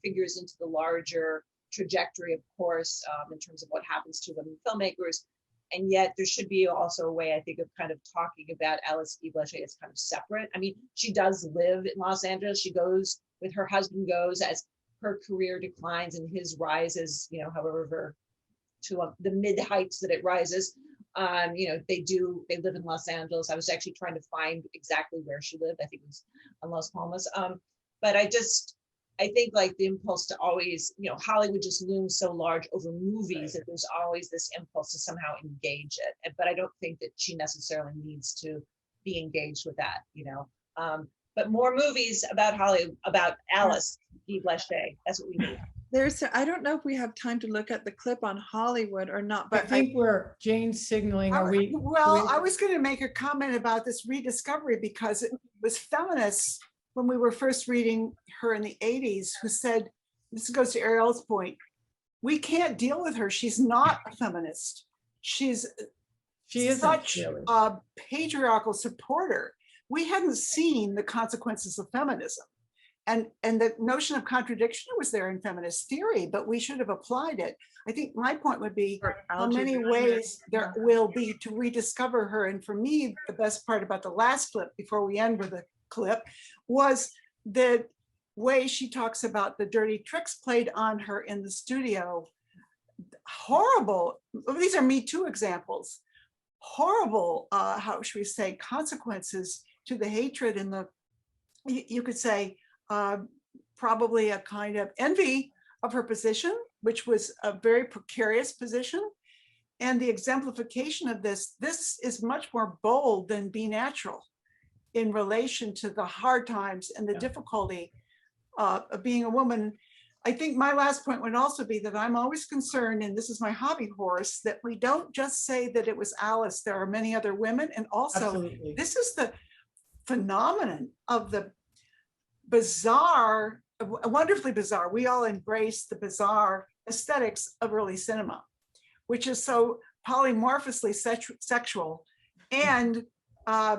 [SPEAKER 6] figures into the larger trajectory, of course, in terms of what happens to women filmmakers. And yet there should be also a way, I think, of kind of talking about Alice Guy Blaché as kind of separate. I mean, she does live in Los Angeles. She goes with her husband, goes as her career declines and his rises, you know, however, to the mid heights that it rises. You know, they live in Los Angeles. I was actually trying to find exactly where she lived. I think it was on Las Palmas. But I I think like the impulse to always, you know, Hollywood just looms so large over movies that there's always this impulse to somehow engage it. But I don't think that she necessarily needs to be engaged with that, you know. But more movies about Hollywood, about Alice Guy Blaché. That's what we need.
[SPEAKER 4] I don't know if we have time to look at the clip on Hollywood or not,
[SPEAKER 5] I
[SPEAKER 4] but
[SPEAKER 5] think we're Jane's signaling. Are we?
[SPEAKER 8] Well, I was going to make a comment about this rediscovery because it was feminists when we were first reading her in the 80s who said, this goes to Ariel's point, we can't deal with her. She's not a feminist. She is such a patriarchal supporter. We hadn't seen the consequences of feminism. And the notion of contradiction was there in feminist theory, but we should have applied it. I think my point would be how many ways there will be to rediscover her. And for me, the best part about the last clip, before we end with a clip, was the way she talks about the dirty tricks played on her in the studio. Horrible. These are Me Too examples. Horrible, how should we say, consequences to the hatred and the, you could say, probably a kind of envy of her position, which was a very precarious position. And the exemplification of this is much more bold than Be Natural in relation to the hard times and the difficulty of being a woman. I think my last point would also be that I'm always concerned, and this is my hobby horse, that we don't just say that it was Alice. There are many other women. And also, this is the phenomenon of the bizarre, wonderfully bizarre. We all embrace the bizarre aesthetics of early cinema, which is so polymorphously sexual. And I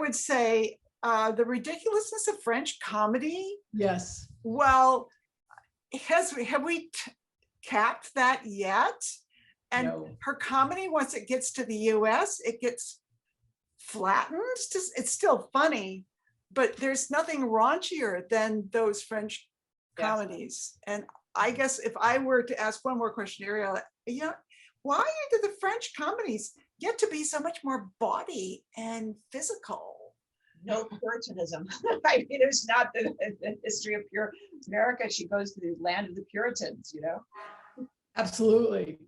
[SPEAKER 8] would say the ridiculousness of French comedy.
[SPEAKER 5] Yes.
[SPEAKER 8] Well, have we capped that yet? And
[SPEAKER 5] No.
[SPEAKER 8] her comedy, once it gets to the US, it gets flattened. It's still funny, but there's nothing raunchier than those French comedies. And I guess if I were to ask one more question, Ariel, why do the French comedies get to be so much more bawdy and physical?
[SPEAKER 6] No Puritanism. I mean, there's not the history of pure America. She goes to the land of the Puritans, you know?
[SPEAKER 5] Absolutely.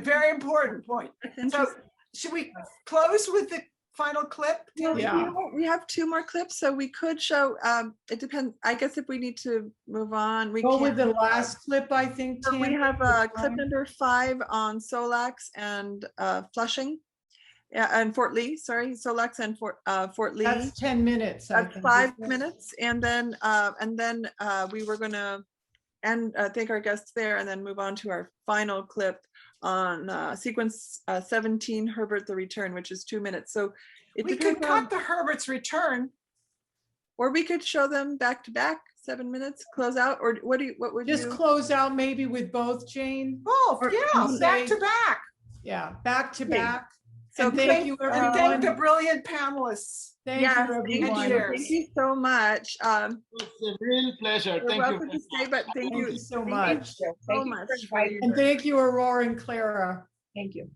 [SPEAKER 8] Very important point. So should we close with the final clip?
[SPEAKER 5] Yeah.
[SPEAKER 4] We have two more clips, so we could show, it depends, I guess if we need to move on, we
[SPEAKER 5] Go
[SPEAKER 4] can.
[SPEAKER 5] with the last clip, I think,
[SPEAKER 4] So we
[SPEAKER 5] Tam.
[SPEAKER 4] have clip number 5 on Solax and Flushing. Yeah, and Fort Lee, sorry, Solax and Fort Lee.
[SPEAKER 5] That's 10 minutes. I
[SPEAKER 4] That's
[SPEAKER 5] think,
[SPEAKER 4] 5
[SPEAKER 5] isn't it?
[SPEAKER 4] minutes, and then we were gonna thank our guests there, and then move on to our final clip on sequence 17, Herbert the Return, which is 2 minutes. So
[SPEAKER 8] We could cut the Herbert's Return,
[SPEAKER 4] or we could show them back to back, 7 minutes, close out, or what would
[SPEAKER 5] Just
[SPEAKER 4] you?
[SPEAKER 5] close out maybe with both, Jane.
[SPEAKER 8] both, yeah,
[SPEAKER 5] you
[SPEAKER 8] back
[SPEAKER 5] say-
[SPEAKER 8] to back.
[SPEAKER 5] Yeah, back to back.
[SPEAKER 4] So
[SPEAKER 5] And thank you,
[SPEAKER 8] And thank the
[SPEAKER 5] everyone.
[SPEAKER 8] brilliant panelists.
[SPEAKER 5] Thank
[SPEAKER 4] Yes,
[SPEAKER 5] you,
[SPEAKER 4] thank you.
[SPEAKER 5] everyone.
[SPEAKER 4] Thank you so much.
[SPEAKER 7] It's a real pleasure.
[SPEAKER 4] You're
[SPEAKER 7] Thank
[SPEAKER 4] welcome
[SPEAKER 7] you.
[SPEAKER 4] to stay, but thank you
[SPEAKER 5] so
[SPEAKER 4] thank
[SPEAKER 5] much.
[SPEAKER 4] you so
[SPEAKER 6] Thank you
[SPEAKER 4] much
[SPEAKER 6] for
[SPEAKER 4] for
[SPEAKER 6] inviting
[SPEAKER 4] your-
[SPEAKER 5] And thank you, Aurora and Clara.
[SPEAKER 6] Thank you.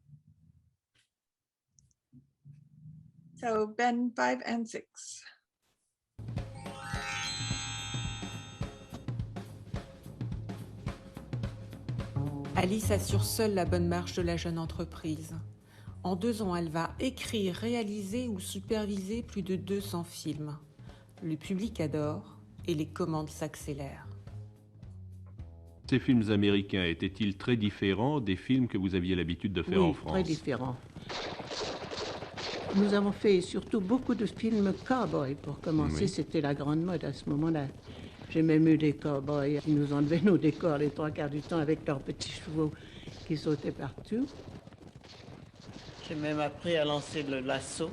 [SPEAKER 4] So Ben 5 and 6.
[SPEAKER 3] Alice assure seule la bonne marche de la jeune entreprise. En 2 ans, elle va écrire, réaliser ou superviser plus de 200 films. Le public adore et les commandes s'accélèrent.
[SPEAKER 11] Ces films américains étaient-ils très différents des films que vous aviez l'habitude de faire en France?
[SPEAKER 1] Très différents. Nous avons fait surtout beaucoup de films cow-boy pour commencer.
[SPEAKER 11] Oui.
[SPEAKER 1] C'était la grande mode à ce moment-là. J'ai même eu des cow-boys qui nous enlevaient nos décors les 3/4 du temps avec leurs petits chevaux qui sautaient partout. J'ai même appris à lancer le lasso.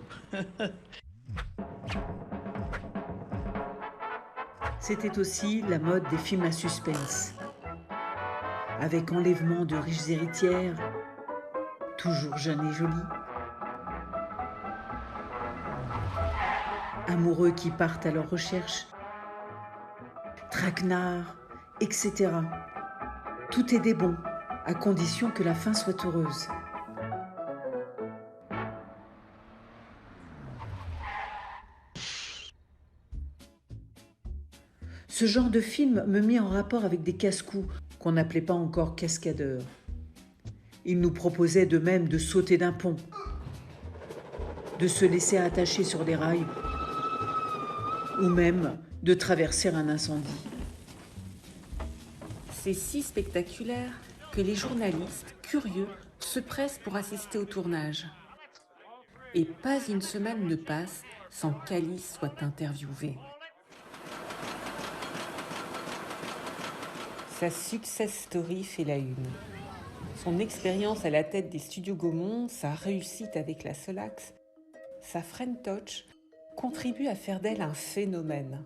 [SPEAKER 2] C'était aussi la mode des films à suspense, avec enlèvement de riches héritières, toujours jeunes et jolies, amoureux qui partent à leur recherche, traquenards, etc. Tout est des bons, à condition que la fin soit heureuse. Ce genre de film me mit en rapport avec des casse-cous qu'on n'appelait pas encore cascadeurs. Ils nous proposaient de même de sauter d'un pont, de se laisser attacher sur des rails ou même de traverser un incendie.
[SPEAKER 3] C'est si spectaculaire que les journalistes, curieux, se pressent pour assister au tournage. Et pas une semaine ne passe sans qu'Alice soit interviewée. Sa success story fait la une. Son expérience à la tête des studios Gaumont, sa réussite avec la Solax, sa French Touch contribuent à faire d'elle un phénomène.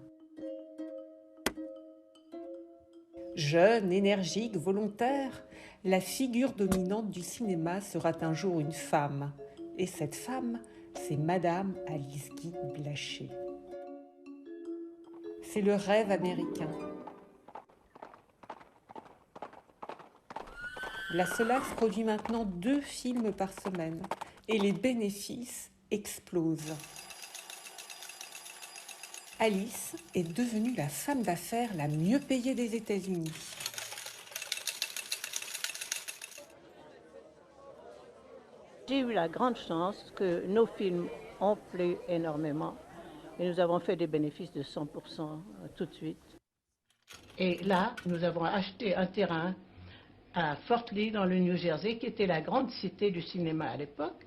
[SPEAKER 3] Jeune, énergique, volontaire, la figure dominante du cinéma sera un jour une femme. Et cette femme, c'est Madame Alice Guy Blaché. C'est le rêve américain. La Solax produit maintenant 2 films par semaine et les bénéfices explosent. Alice est devenue la femme d'affaires la mieux payée des États-Unis.
[SPEAKER 1] J'ai eu la grande chance que nos films ont plu énormément et nous avons fait des bénéfices de 100% tout de suite. Et là, nous avons acheté un terrain à Fort Lee, dans le New Jersey, qui était la grande cité du cinéma à l'époque.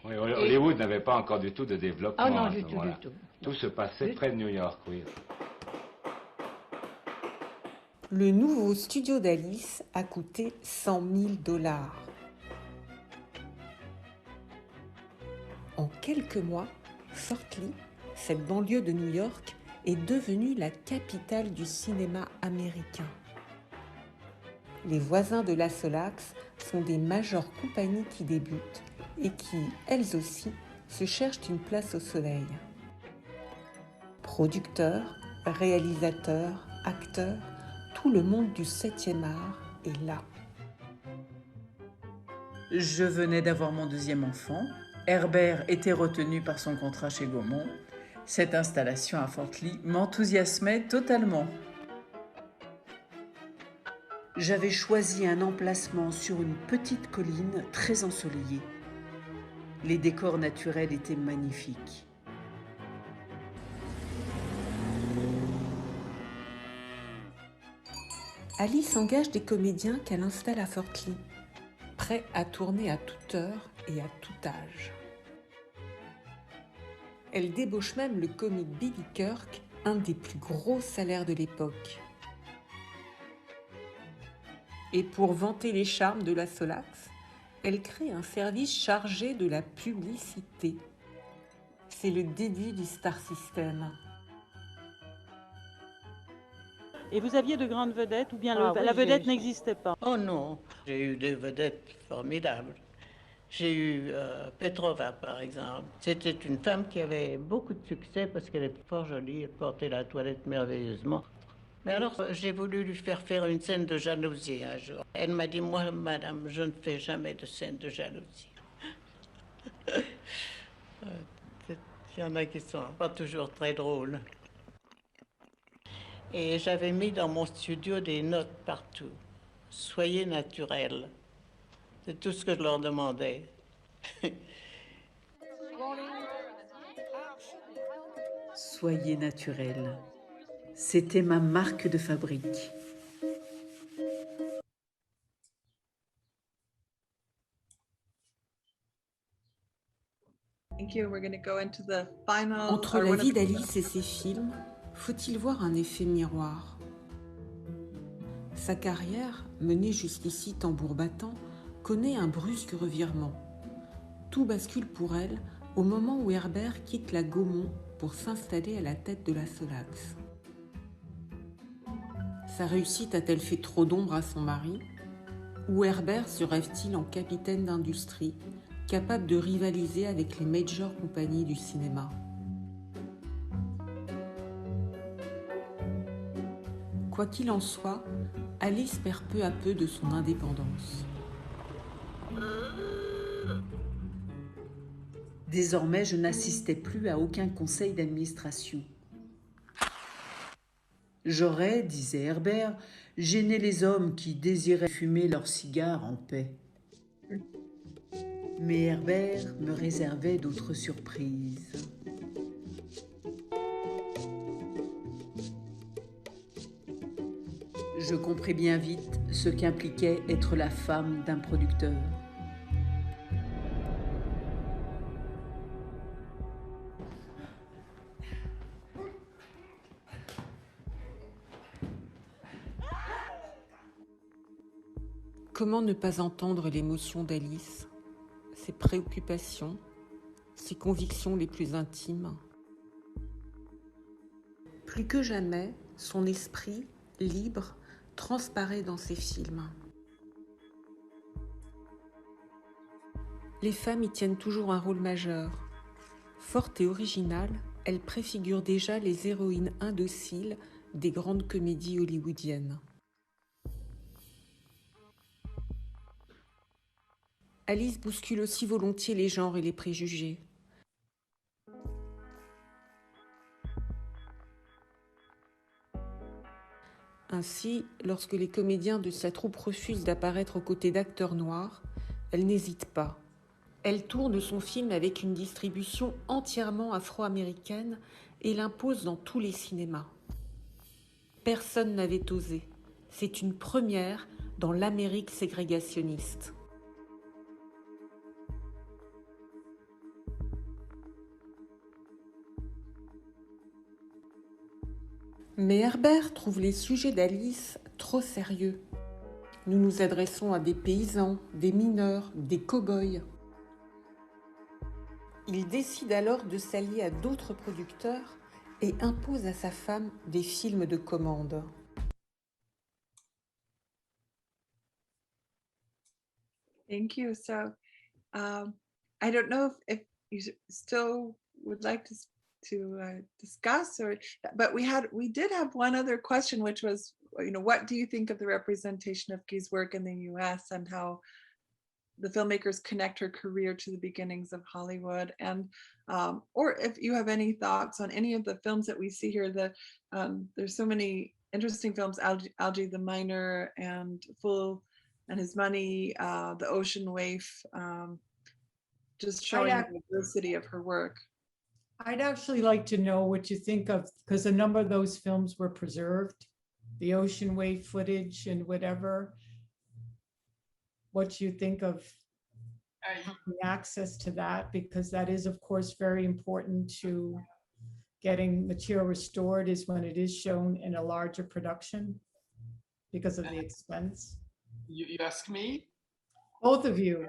[SPEAKER 12] Oui, Hollywood n'avait pas encore du tout de développement.
[SPEAKER 1] Ah non,
[SPEAKER 12] à ce
[SPEAKER 1] du tout,
[SPEAKER 12] moment-là.
[SPEAKER 1] du tout.
[SPEAKER 12] Tout se passait près de New York, oui.
[SPEAKER 3] Le nouveau studio d'Alice a coûté $100 000. En quelques mois, Fort Lee, cette banlieue de New York, est devenue la capitale du cinéma américain. Les voisins de la Solax sont des majeures compagnies qui débutent et qui, elles aussi, se cherchent une place au soleil. Producteurs, réalisateurs, acteurs, tout le monde du 7e art est là.
[SPEAKER 2] Je venais d'avoir mon 2e enfant. Herbert était retenu par son contrat chez Gaumont. Cette installation à Fort Lee m'enthousiasmait totalement. J'avais choisi un emplacement sur une petite colline très ensoleillée. Les décors naturels étaient magnifiques.
[SPEAKER 3] Alice engage des comédiens qu'elle installe à Fort Lee, prêts à tourner à toute heure et à tout âge. Elle débauche même le comique Billy Kirk, un des plus gros salaires de l'époque. Et pour vanter les charmes de la Solax, elle crée un service chargé de la publicité. C'est le début du Star System.
[SPEAKER 10] Et vous aviez de grandes vedettes ou bien
[SPEAKER 1] Oui,
[SPEAKER 10] la vedette n'existait pas?
[SPEAKER 1] Oh non, j'ai eu des vedettes formidables. J'ai eu Petrova, par exemple. C'était une femme qui avait beaucoup de succès parce qu'elle était fort jolie, elle portait la toilette merveilleusement. Mais alors, j'ai voulu lui faire une scène de jalousie un jour. Elle m'a dit, moi, madame, je ne fais jamais de scène de jalousie. Il y en a qui sont pas toujours très drôles. Et j'avais mis dans mon studio des notes partout. Soyez naturels. C'est tout ce que je leur demandais.
[SPEAKER 2] Soyez naturels. C'était ma marque de fabrique.
[SPEAKER 4] Thank you. We're going to go into the final.
[SPEAKER 3] Entre la vie d'Alice et ses films, faut-il voir un effet miroir? Sa carrière, menée jusqu'ici tambour battant, connaît un brusque revirement. Tout bascule pour elle au moment où Herbert quitte la Gaumont pour s'installer à la tête de la Solax. Sa réussite a-t-elle fait trop d'ombre à son mari? Ou Herbert se rêve-t-il en capitaine d'industrie, capable de rivaliser avec les major compagnies du cinéma? Quoi qu'il en soit, Alice perd peu à peu de son indépendance.
[SPEAKER 2] Désormais, je n'assistais plus à aucun conseil d'administration. J'aurais, disait Herbert, gêné les hommes qui désiraient fumer leurs cigares en paix. Mais Herbert me réservait d'autres surprises. Je compris bien vite ce qu'impliquait être la femme d'un producteur.
[SPEAKER 3] Comment ne pas entendre l'émotion d'Alice, ses préoccupations, ses convictions les plus intimes? Plus que jamais, son esprit, libre, transparaît dans ses films. Les femmes y tiennent toujours un rôle majeur. Forte et originale, elles préfigurent déjà les héroïnes indociles des grandes comédies hollywoodiennes. Alice bouscule aussi volontiers les genres et les préjugés. Ainsi, lorsque les comédiens de sa troupe refusent d'apparaître aux côtés d'acteurs noirs, elle n'hésite pas. Elle tourne son film avec une distribution entièrement afro-américaine et l'impose dans tous les cinémas. Personne n'avait osé. C'est une première dans l'Amérique ségrégationniste. Mais Herbert trouve les sujets d'Alice trop sérieux. Nous nous adressons à des paysans, des mineurs, des cow-boys. Il décide alors de s'allier à d'autres producteurs et impose à sa femme des films de commande.
[SPEAKER 4] Thank you. So I don't know if you still would like to discuss, but we did have one other question, which was, what do you think of the representation of Guy's work in the U.S. and how the filmmakers connect her career to the beginnings of Hollywood, and or if you have any thoughts on any of the films that we see here. There's so many interesting films: Algie the Miner and Fool and His Money, The Ocean Waif, just showing the diversity of her work.
[SPEAKER 5] I'd actually like to know what you think of, because a number of those films were preserved, the Ocean Wave footage and whatever. What you think of having access to that, because that is, of course, very important to getting material restored, is when it is shown in a larger production because of the expense.
[SPEAKER 7] You ask me?
[SPEAKER 5] Both of you.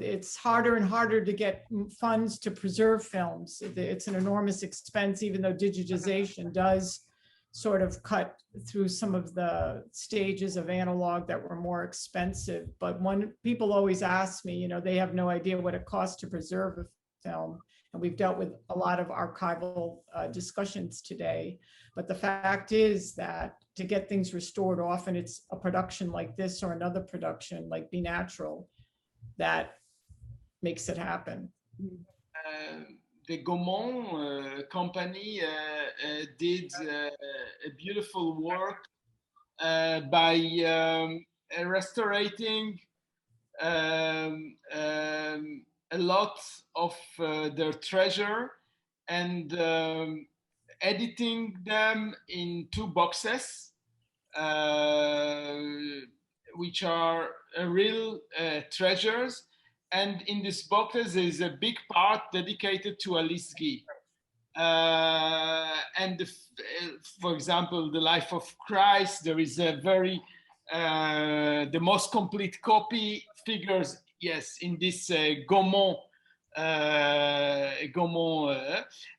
[SPEAKER 5] It's harder and harder to get funds to preserve films. It's an enormous expense, even though digitization does sort of cut through some of the stages of analog that were more expensive. But when people always ask me, they have no idea what it costs to preserve a film. And we've dealt with a lot of archival discussions today. But the fact is that to get things restored, often it's a production like this or another production like Be Natural that makes it happen.
[SPEAKER 7] The Gaumont company did a beautiful work by restoring a lot of their treasure and editing them in 2 boxes, which are real treasures. And in these boxes, there is a big part dedicated to Alice Guy. For example, The Life of Christ, there is a very, the most complete copy figures, yes, in this Gaumont.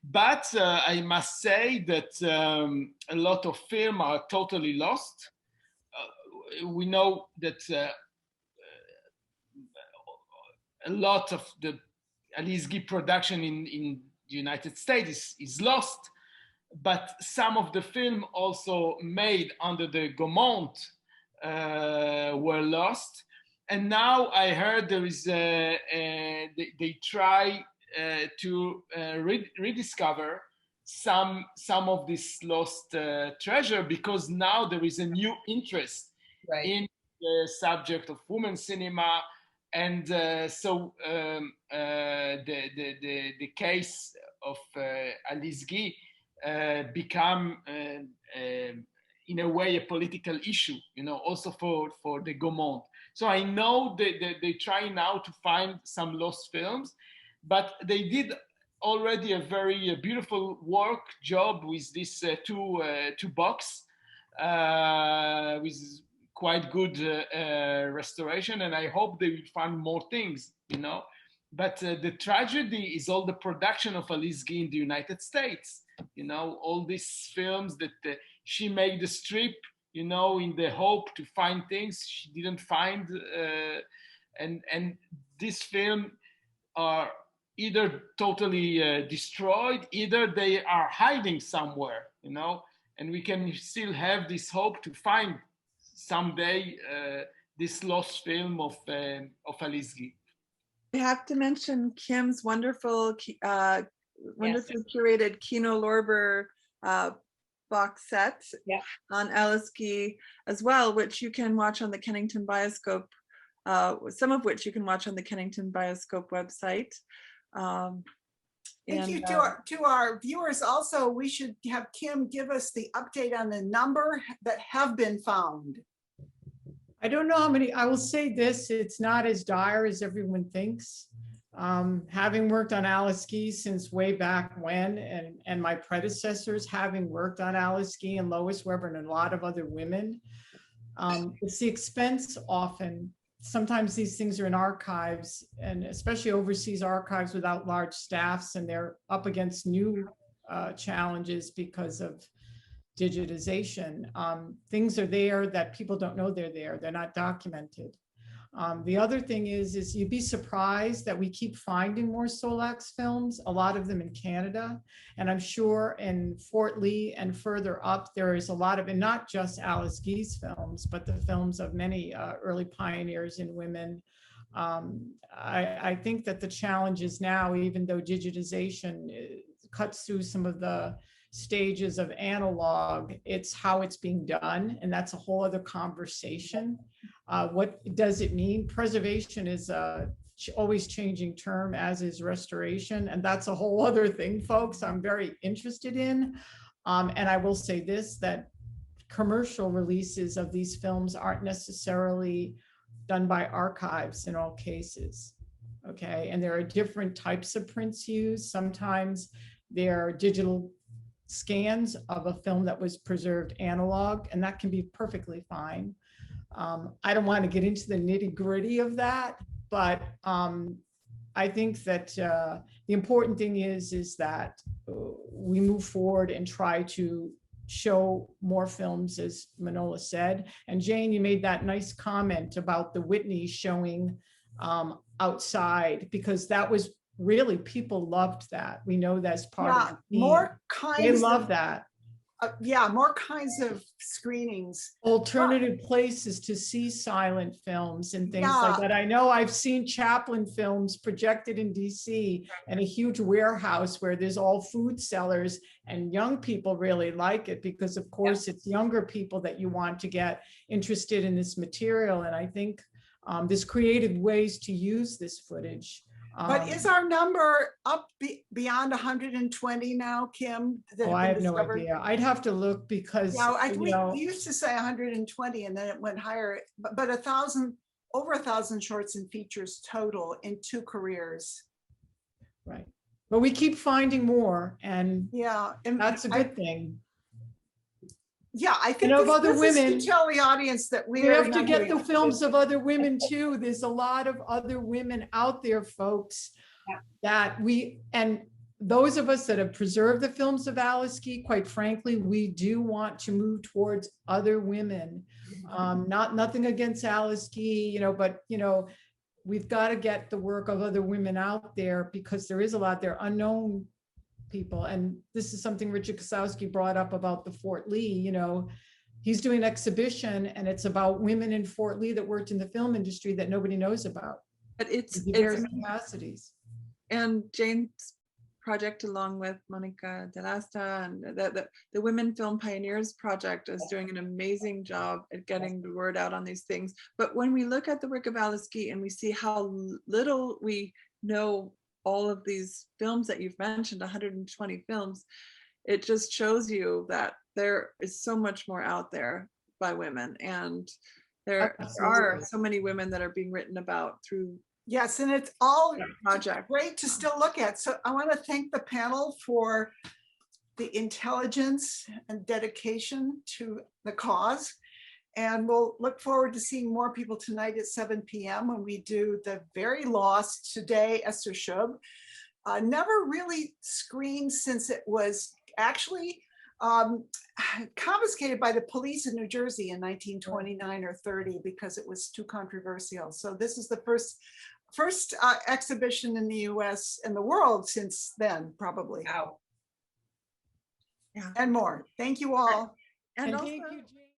[SPEAKER 7] But I must say that a lot of films are totally lost. We know that a lot of the Alice Guy production in the United States is lost, but some of the film also made under the Gaumont were lost. And now I heard there is they try to rediscover some of this lost treasure, because now there is a new interest in the subject of women cinema, and so the case of Alice Guy become in a way a political issue, also for the Gaumont. So I know they try now to find some lost films, but they did already a very beautiful job with this two box with quite good restoration, and I hope they will find more things, But the tragedy is all the production of Alice Guy in the United States, all these films that she made the strip, in the hope to find things she didn't find, and this film are either totally destroyed, either they are hiding somewhere, and we can still have this hope to find someday this lost film of Alice Guy.
[SPEAKER 4] We have to mention Kim's wonderfully curated Kino Lorber box set on Alice Guy as well, which you can watch on the Kennington Bioscope, some of which you can watch on the Kennington Bioscope website.
[SPEAKER 8] Thank you to our viewers. Also, we should have Kim give us the update on the number that have been found.
[SPEAKER 5] I don't know how many. I will say this, it's not as dire as everyone thinks. Having worked on Alice Guy since way back when, and my predecessors having worked on Alice Guy and Lois Weber and a lot of other women, it's the expense often. Sometimes these things are in archives, and especially overseas archives without large staffs, and they're up against new challenges because of digitization. Things are there that people don't know they're there. They're not documented. The other thing is you'd be surprised that we keep finding more Solax films, a lot of them in Canada. And I'm sure in Fort Lee and further up, there is a lot of, and not just Alice Guy's films, but the films of many early pioneers in women. I think that the challenge is now, even though digitization cuts through some of the stages of analog, it's how it's being done, and that's a whole other conversation. What does it mean? Preservation is a always changing term, as is restoration, and that's a whole other thing, folks, I'm very interested in. And I will say this, that commercial releases of these films aren't necessarily done by archives in all cases, okay? And there are different types of prints used. Sometimes they're digital scans of a film that was preserved analog, and that can be perfectly fine. I don't want to get into the nitty-gritty of that, but I think that the important thing is that we move forward and try to show more films, as Manola said. And Jane, you made that nice comment about the Whitney showing outside, because that was really, people loved that. We know that's part of the
[SPEAKER 8] more kinds.
[SPEAKER 5] They love that.
[SPEAKER 8] More kinds of screenings.
[SPEAKER 5] Alternative places to see silent films and things like that. I know I've seen Chaplin films projected in DC in a huge warehouse where there's all food sellers, and young people really like it because, of course, it's younger people that you want to get interested in this material. And I think there's creative ways to use this footage.
[SPEAKER 8] But is our number up beyond 120 now, Kim?
[SPEAKER 5] I have no idea. I'd have to look, because
[SPEAKER 8] we used to say 120 and then it went higher. But over 1,000 shorts and features total in 2 careers.
[SPEAKER 5] Right. But we keep finding more, and
[SPEAKER 8] and
[SPEAKER 5] that's a good thing.
[SPEAKER 8] Yeah, I think
[SPEAKER 5] of other women,
[SPEAKER 8] is to tell the audience that we
[SPEAKER 5] have to get the films of other women too. There's a lot of other women out there, folks, that and those of us that have preserved the films of Alice Guy, quite frankly, we do want to move towards other women. Nothing against Alice Guy, but we've got to get the work of other women out there, because there is a lot there, unknown people. And this is something Richard Koszarski brought up about the Fort Lee. He's doing an exhibition, and it's about women in Fort Lee that worked in the film industry that nobody knows about.
[SPEAKER 4] But it's
[SPEAKER 5] various capacities.
[SPEAKER 4] And Jane's project along with Monica Delasta, and the Women Film Pioneers Project is doing an amazing job at getting the word out on these things. But when we look at the work of Alice Guy and we see how little we know all of these films that you've mentioned, 120 films, it just shows you that there is so much more out there by women, and there are so many women that are being written about through.
[SPEAKER 8] Yes, and it's all
[SPEAKER 4] project.
[SPEAKER 8] Great to still look at. So I want to thank the panel for the intelligence and dedication to the cause. And we'll look forward to seeing more people tonight at 7 p.m. when we do the very lost Today Esther Shub. Never really screened since it was actually confiscated by the police in New Jersey in 1929 or 30 because it was too controversial. So this is the first exhibition in the US and the world since then, probably.
[SPEAKER 6] Wow.
[SPEAKER 8] Yeah. And more. Thank you all.
[SPEAKER 4] And
[SPEAKER 5] And
[SPEAKER 4] also,
[SPEAKER 5] thank you, Jane.